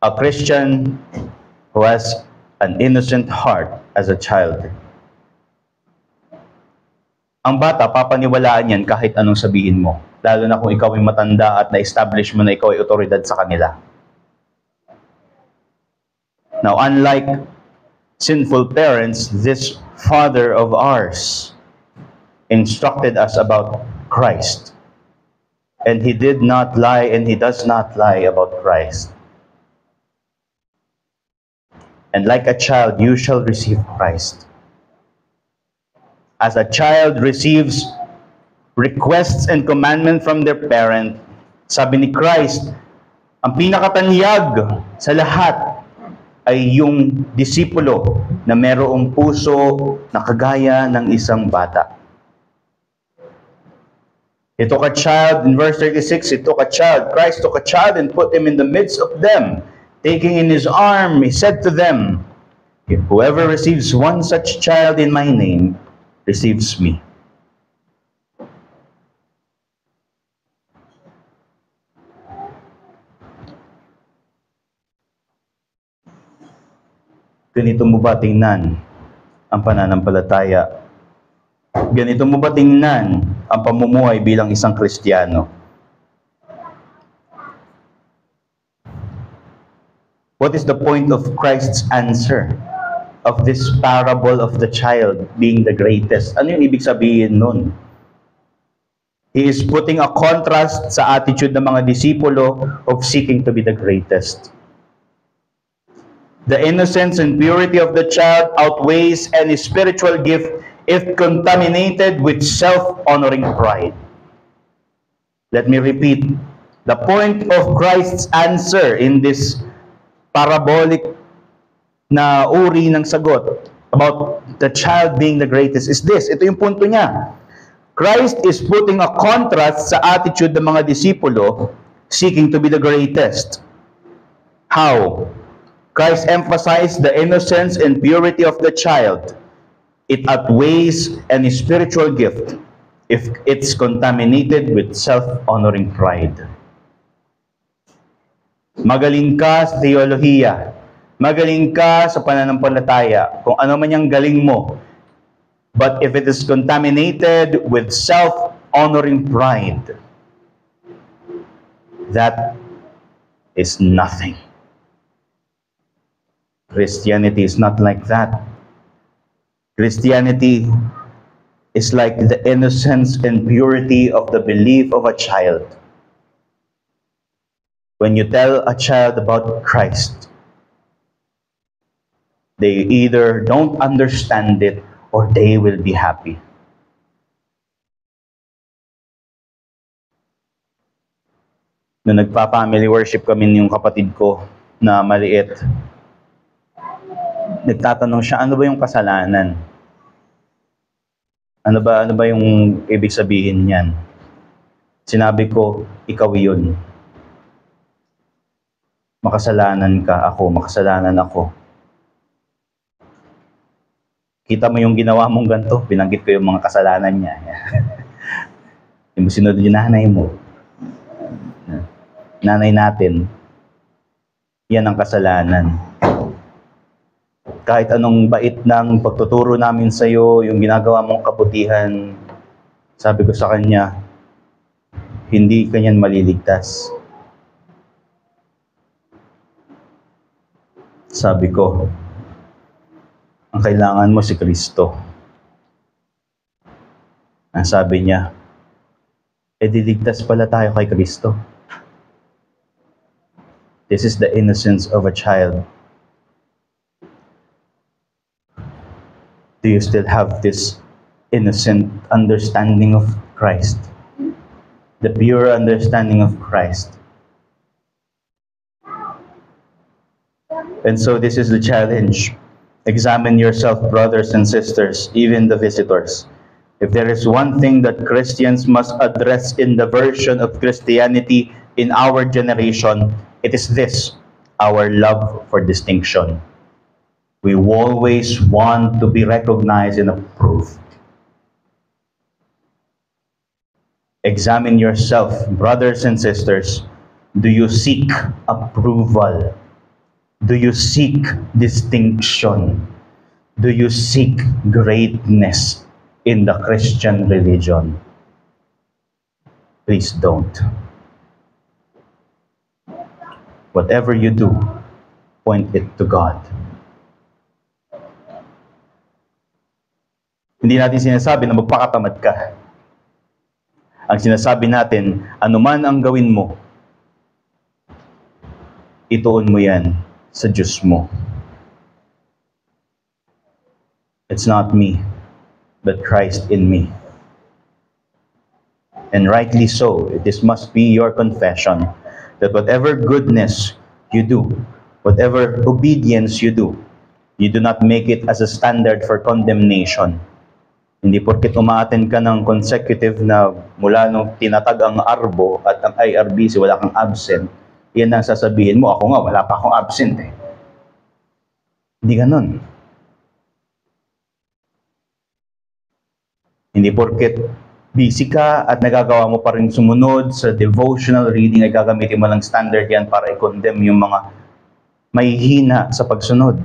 A Christian who has an innocent heart as a child. Ang bata, papaniwalaan yan kahit anong sabihin mo. Lalo na kung ikaw ay matanda at na-establish mo na ikaw ay otoridad sa kanila. Now, unlike sinful parents, this Father of ours instructed us about Christ. And he did not lie and he does not lie about Christ. And like a child, you shall receive Christ. As a child receives requests and commandments from their parent, sabi ni Christ, ang pinakatanyag sa lahat ay yung disipulo na merong puso na kagaya ng isang bata. He took a child, in verse 36, he took a child, Christ took a child and put him in the midst of them. Taking in his arm, he said to them, whoever receives one such child in my name, receives me. Ganito mo ba tingnan ang pananampalataya? Ganito mo ba tingnan ang pamumuhay bilang isang Kristiyano? What is the point of Christ's answer of this parable of the child being the greatest? Ano yung ibig sabihin nun? He is putting a contrast sa attitude ng mga disipulo of seeking to be the greatest. The innocence and purity of the child outweighs any spiritual gift if contaminated with self-honoring pride. Let me repeat. The point of Christ's answer in this parabolic na uri ng sagot about the child being the greatest is this. Ito yung punto niya. Christ is putting a contrast sa attitude ng mga disipulo seeking to be the greatest. How? Christ emphasized the innocence and purity of the child. It outweighs any spiritual gift if it's contaminated with self-honoring pride. Magaling ka sa teolohiya. Magaling ka sa pananampalataya. Kung ano man yung galing mo. But if it is contaminated with self-honoring pride, that is nothing. Christianity is not like that. Christianity is like the innocence and purity of the belief of a child. When you tell a child about Christ, they either don't understand it or they will be happy. Nung nagpa-family worship kami yung kapatid ko na maliit, nagtatanong siya, ano ba yung kasalanan? Ano ba yung ibig sabihin niyan? Sinabi ko, ikaw yun. Makasalanan ka, makasalanan ako. Kita mo yung ginawa mong ganito, binanggit ko yung mga kasalanan niya. Hindi mo sinunod yung nanay mo. Nanay natin, yan ang kasalanan. Kahit anong bait ng pagtuturo namin sa iyo, yung ginagawa mong kabutihan, sabi ko sa kanya, hindi kanyan maliligtas. Sabi ko, ang kailangan mo si Kristo. Ang sabi niya, diligtas pala tayo kay Kristo. This is the innocence of a child. Do you still have this innocent understanding of Christ? The pure understanding of Christ? And so this is the challenge. Examine yourself, brothers and sisters, even the visitors. If there is one thing that Christians must address in the version of Christianity in our generation, it is this, our love for distinction. We always want to be recognized and approved. Examine yourself, brothers and sisters. Do you seek approval? Do you seek distinction? Do you seek greatness in the Christian religion? Please don't. Whatever you do, point it to God. Hindi natin sinasabi na magpakatamad ka. Ang sinasabi natin, anuman ang gawin mo, ituon mo yan sa Diyos mo. It's not me, but Christ in me. And rightly so, this must be your confession that whatever goodness you do, whatever obedience you do not make it as a standard for condemnation. Hindi porket umaattend ka ng consecutive na mula nung tinatag ang ARBO at ang IRBC, wala kang absent, yan ang sasabihin mo, ako nga, wala pa akong absent eh. Hindi ganun. Hindi porket busy ka at nagagawa mo pa rin sumunod sa devotional reading ay gagamitin mo lang standard yan para i-condemn yung mga mahihina sa pagsunod.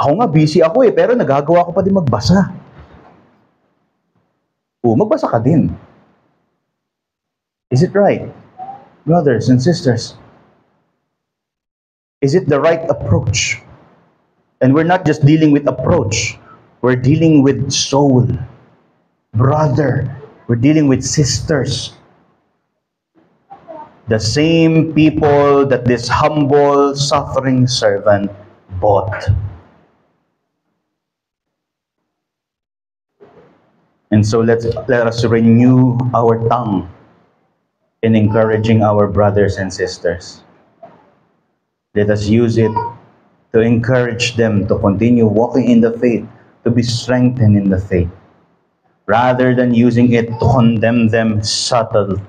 Ako nga, busy ako eh, pero nagagawa ko pa din magbasa. Magbasa ka din. Is it right? Brothers and sisters, is it the right approach? And we're not just dealing with approach, we're dealing with soul. Brother, we're dealing with sisters. The same people that this humble, suffering servant bought. And so let us renew our tongue in encouraging our brothers and sisters. Let us use it to encourage them to continue walking in the faith, to be strengthened in the faith, rather than using it to condemn them subtly,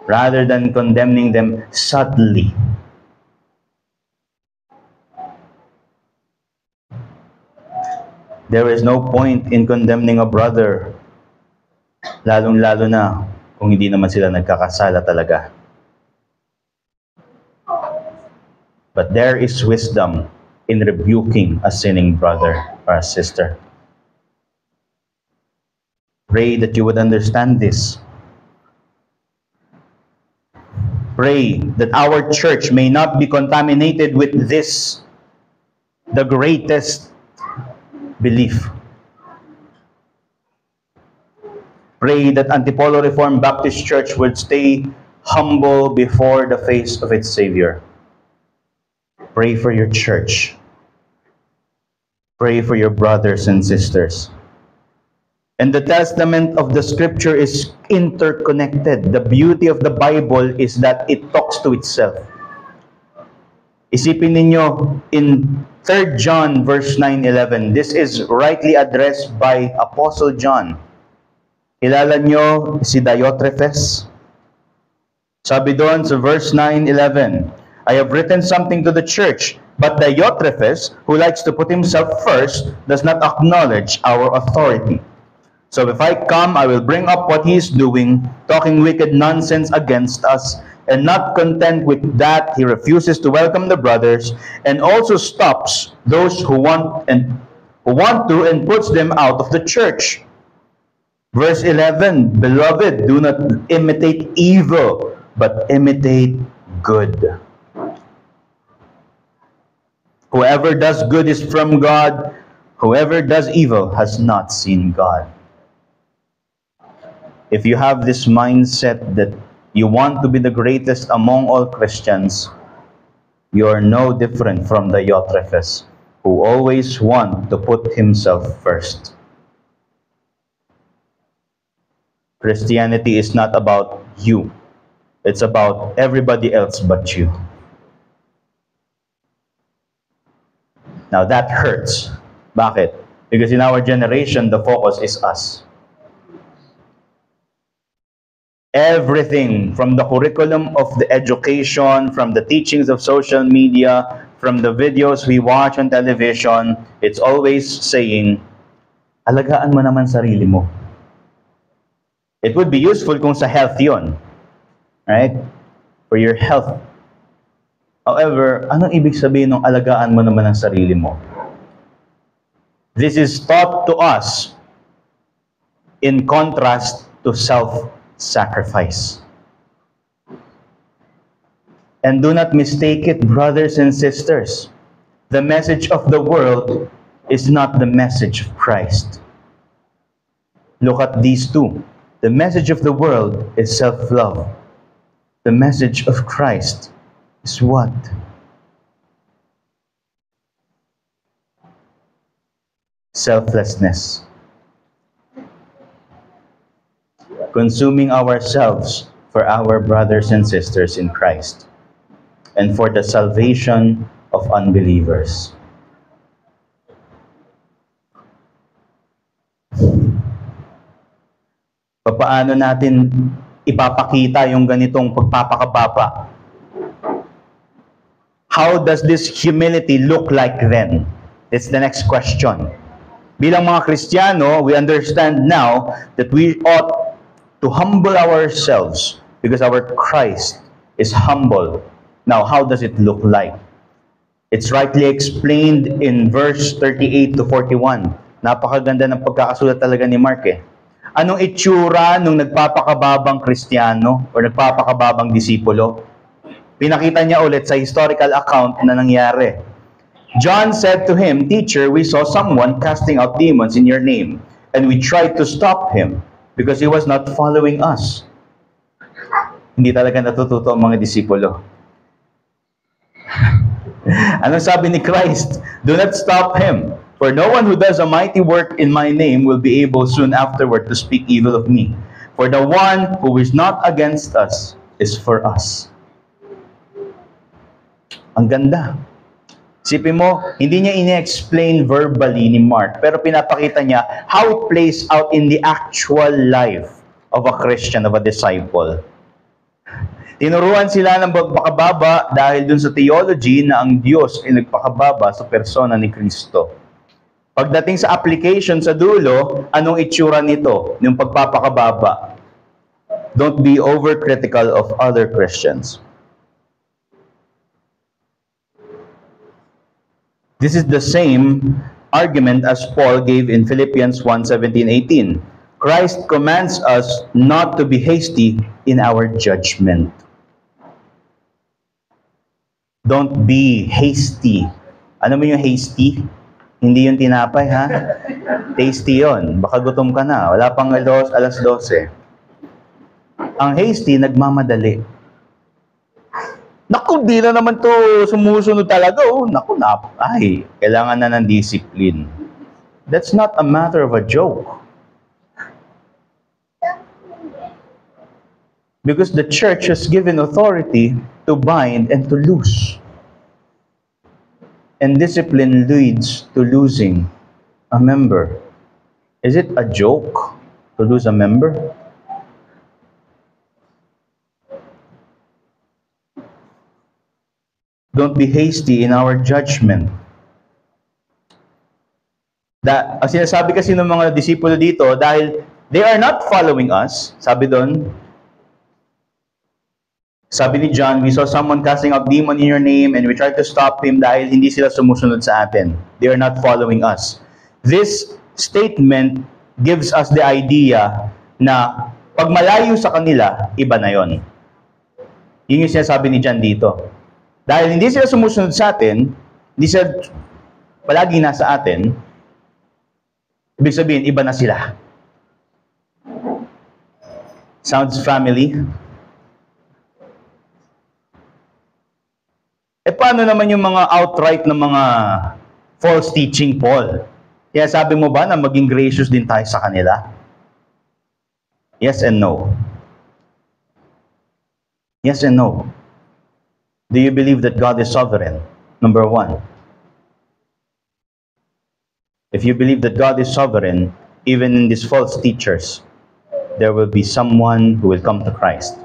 rather than condemning them subtly. There is no point in condemning a brother, lalong-lalo na kung hindi naman sila nagkakasala talaga. But there is wisdom in rebuking a sinning brother or a sister. Pray that you would understand this. Pray that our church may not be contaminated with this, the greatest belief. Pray that Antipolo Reformed Baptist Church would stay humble before the face of its Savior. Pray for your church. Pray for your brothers and sisters. And the testament of the scripture is interconnected. The beauty of the Bible is that it talks to itself. Isipin ninyo, in 3 John verse 9-11, this is rightly addressed by Apostle John. Kilala nyo si Diotrephes? Sabi doon sa verse 9-11, I have written something to the church, but Diotrephes, who likes to put himself first, does not acknowledge our authority. So if I come, I will bring up what he is doing, talking wicked nonsense against us, and not content with that, he refuses to welcome the brothers, and also stops those who want to and puts them out of the church. Verse 11, Beloved, do not imitate evil, but imitate good. Whoever does good is from God. Whoever does evil has not seen God. If you have this mindset that you want to be the greatest among all Christians, you are no different from the Diotrephes, who always want to put himself first. Christianity is not about you. It's about everybody else but you. Now that hurts. Bakit? Because in our generation, the focus is us. Everything from the curriculum of the education, from the teachings of social media, from the videos we watch on television, it's always saying, alagaan mo naman sarili mo. It would be useful kung sa health yun. Right? For your health. However, anong ibig sabihin ng alagaan mo naman ang sarili mo? This is taught to us in contrast to self-sacrifice. And do not mistake it, brothers and sisters. The message of the world is not the message of Christ. Look at these two. The message of the world is self-love. The message of Christ is what? Selflessness. Consuming ourselves for our brothers and sisters in Christ and for the salvation of unbelievers. Paano natin ipapakita yung ganitong pagpapakababa? How does this humility look like then? That's the next question. Bilang mga Kristiyano, we understand now that we ought to humble ourselves because our Christ is humble. Now, how does it look like? It's rightly explained in verse 38 to 41. Napakaganda ng pagkakasulat talaga ni Mark eh. Anong itsura nung nagpapakababang Kristiyano o nagpapakababang disipulo? Pinakita niya ulit sa historical account na nangyari. John said to him, Teacher, we saw someone casting out demons in your name, and we tried to stop him because he was not following us. Hindi talaga natututo ang mga disipulo. Anong sabi ni Christ? Do not stop him. For no one who does a mighty work in my name will be able soon afterward to speak evil of me. For the one who is not against us is for us. Ang ganda. Isipin mo, hindi niya ini-explain verbally ni Mark, pero pinapakita niya how it plays out in the actual life of a Christian, of a disciple. Tinuruan sila ng pagpakababa dahil dun sa theology na ang Diyos ay nagpakababa sa persona ni Kristo. Pagdating sa application sa dulo, anong itsura nito, yung pagpapakababa? Don't be overcritical of other Christians. This is the same argument as Paul gave in Philippians 1:17-18. Christ commands us not to be hasty in our judgment. Don't be hasty. Ano mo yung hasty? Hindi yung tinapay, ha? Tasty yon. Baka gutom ka na. Wala pang alas 12. Ang hasty, nagmamadali. Naku, di na naman to sumusunod talaga. Oh, naku, kailangan na ng discipline. That's not a matter of a joke. Because the church has given authority to bind and to loose. And discipline leads to losing a member. Is it a joke to lose a member? Don't be hasty in our judgment. Ang sinasabi kasi ng mga disipulo dito, dahil they are not following us, sabi ni John, we saw someone casting out demon in your name and we tried to stop him dahil hindi sila sumusunod sa atin. They are not following us. This statement gives us the idea na pag malayo sa kanila, iba na yon. Yun yung sinasabi ni John dito. Dahil hindi sila sumusunod sa atin, hindi sila palagi nasa atin, ibig sabihin, iba na sila. Sounds family? Paano naman yung mga outright na mga false teaching, Paul? Kaya sabi mo ba na maging gracious din tayo sa kanila? Yes and no. Yes and no. Do you believe that God is sovereign? Number one. If you believe that God is sovereign, even in these false teachers, there will be someone who will come to Christ.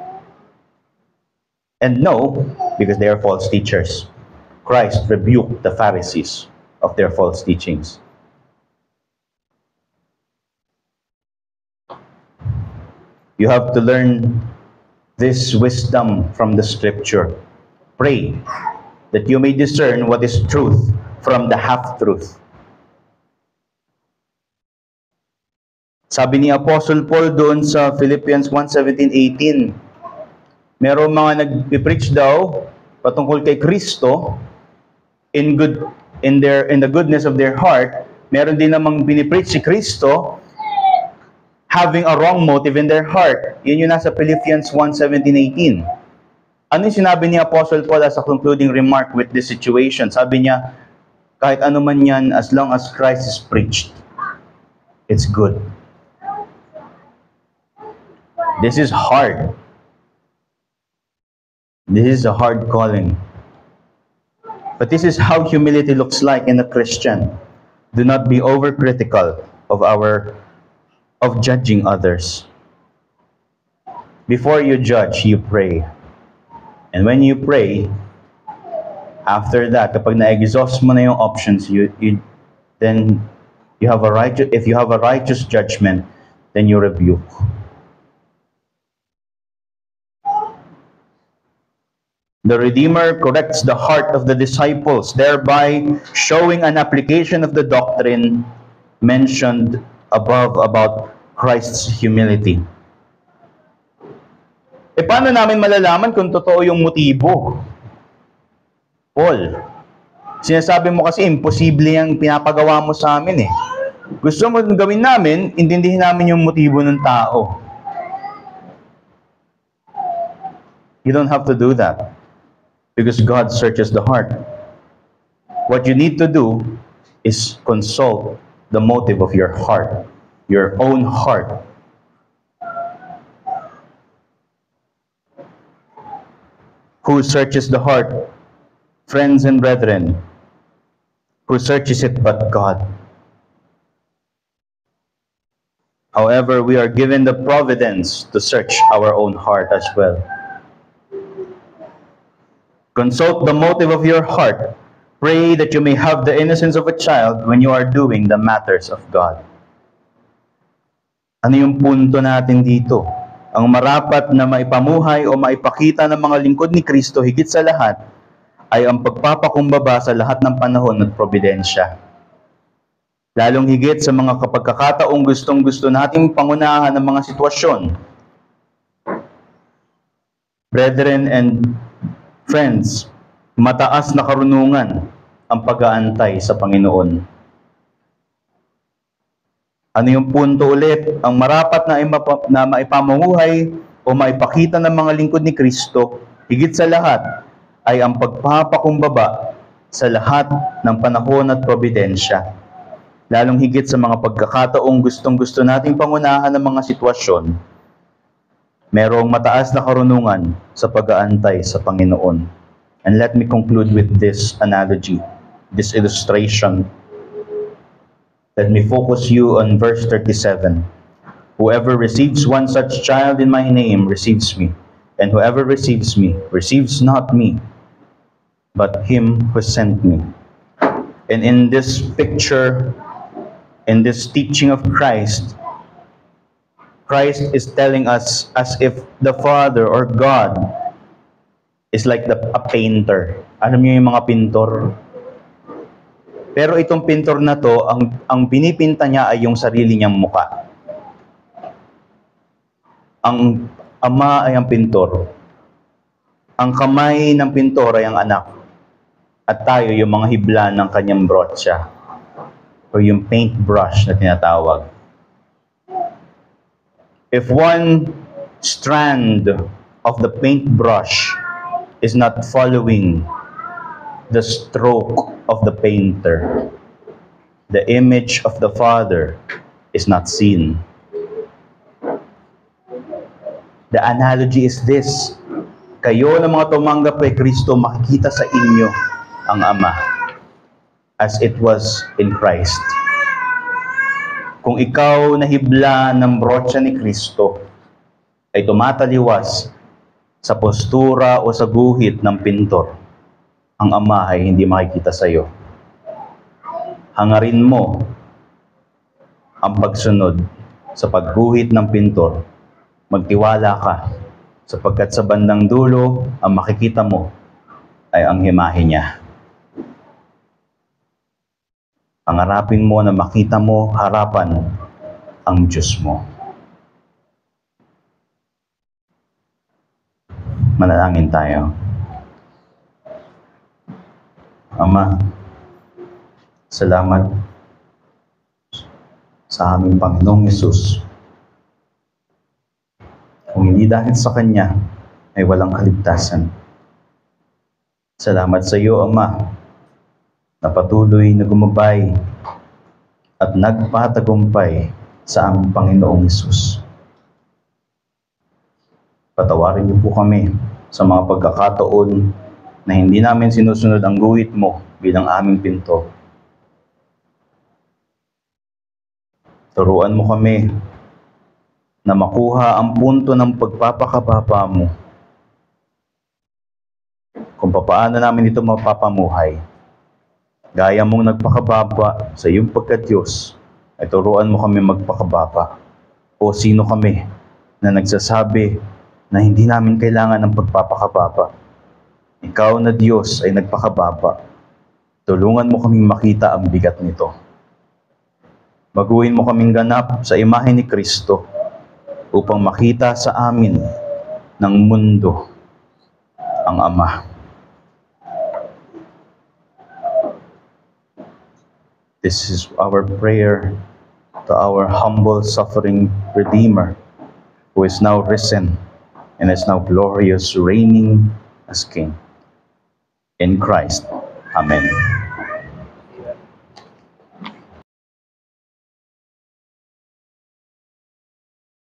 And no, because they are false teachers. Christ rebuked the Pharisees of their false teachings. You have to learn this wisdom from the scripture. Pray that you may discern what is truth from the half-truth. Sabi ni Apostle Paul doon sa Philippians 1:17-18, merong mga nag-preach daw patungkol kay Kristo in the goodness of their heart. Meron din namang binipreach si Kristo having a wrong motive in their heart. Yun yung nasa Philippians 1:17-18. Ano yung sinabi ni Apostle Paul as a concluding remark with this situation? Sabi niya, kahit ano man yan, as long as Christ is preached, it's good. This is hard. This is a hard calling. But this is how humility looks like in a Christian. Do not be overcritical of judging others. Before you judge, you pray. And when you pray, after that, kapag na-exhaust mo na yung options, then you have a righteous, if you have a righteous judgment, then you rebuke. The Redeemer corrects the heart of the disciples, thereby showing an application of the doctrine mentioned above about Christ's humility. Paano namin malalaman kung totoo yung motibo? Paul, sinasabi mo kasi imposible yung pinapagawa mo sa amin eh. Gusto mo gawin namin, intindihin namin yung motibo ng tao. You don't have to do that. Because God searches the heart. What you need to do is consult the motive of your heart, your own heart. Who searches the heart? friends and brethren, who searches it but God. However, we are given the providence to search our own heart as well. Consult the motive of your heart. Pray that you may have the innocence of a child when you are doing the matters of God. Ano yung punto natin dito? Ang marapat na maipamuhay o maipakita ng mga lingkod ni Kristo higit sa lahat ay ang pagpapakumbaba sa lahat ng panahon at probidensya. Lalong higit sa mga kapagkakataong gustong-gusto nating pangunahan ng mga sitwasyon. Brethren and friends, mataas na karunungan ang pag-aantay sa Panginoon. Ano yung punto ulit? Ang marapat na maipamuhay o maipakita ng mga lingkod ni Kristo, higit sa lahat, ay ang pagpapakumbaba sa lahat ng panahon at probidensya. Lalong higit sa mga pagkakataong gustong-gusto nating pangunahan ng mga sitwasyon, merong mataas na karunungan sa pag-aantay sa Panginoon. And let me conclude with this analogy, this illustration. Let me focus you on verse 37. Whoever receives one such child in my name receives me, and whoever receives me receives not me, but him who sent me. And in this picture, in this teaching of Christ, Christ is telling us as if the Father or God is like a painter. Alam niyo yung mga pintor? Pero itong pintor na to, ang pinipinta niya ay yung sarili niyang muka. Ang ama ay ang pintor. Ang kamay ng pintor ay ang anak. At tayo yung mga hibla ng kanyang brotcha. O yung paintbrush na tinatawag. If one strand of the paintbrush is not following the stroke of the painter, the image of the Father is not seen. The analogy is this: kayo na mga tumanggap kay Kristo, makikita sa inyo ang Ama as it was in Christ. Kung ikaw nahibla ng brotcha ni Kristo ay tumataliwas sa postura o sa guhit ng pintor, ang Ama ay hindi makikita sa iyo. Hangarin mo ang pagsunod sa pagguhit ng pintor. Magtiwala ka, sapagkat sa bandang dulo, ang makikita mo ay ang imahe niya. Pangarapin mo na makita mo harapan ang Diyos mo. Manalangin tayo. Ama, salamat sa aming Panginoong Yesus. Kung hindi dahil sa Kanya, ay walang kaligtasan. Salamat sa iyo, Ama, na patuloy na gumabay at nagpatagumpay sa aming Panginoong Yesus. Patawarin niyo po kami sa mga pagkakataon na hindi namin sinusunod ang guhit mo bilang aming pinto. Turuan mo kami na makuha ang punto ng pagpapakababa mo. Kung paano namin ito mapapamuhay. Gaya mong nagpakababa sa iyong pagka-Diyos, ay turuan mo kami magpakababa. O sino kami na nagsasabi na hindi namin kailangan ng pagpapakababa. Ikaw na Diyos ay nagpakababa. Tulungan mo kaming makita ang bigat nito. Baguhin mo kaming ganap sa imahe ni Kristo upang makita sa amin ng mundo ang Ama. This is our prayer to our humble, suffering Redeemer, who is now risen and is now glorious, reigning as King. In Christ. Amen.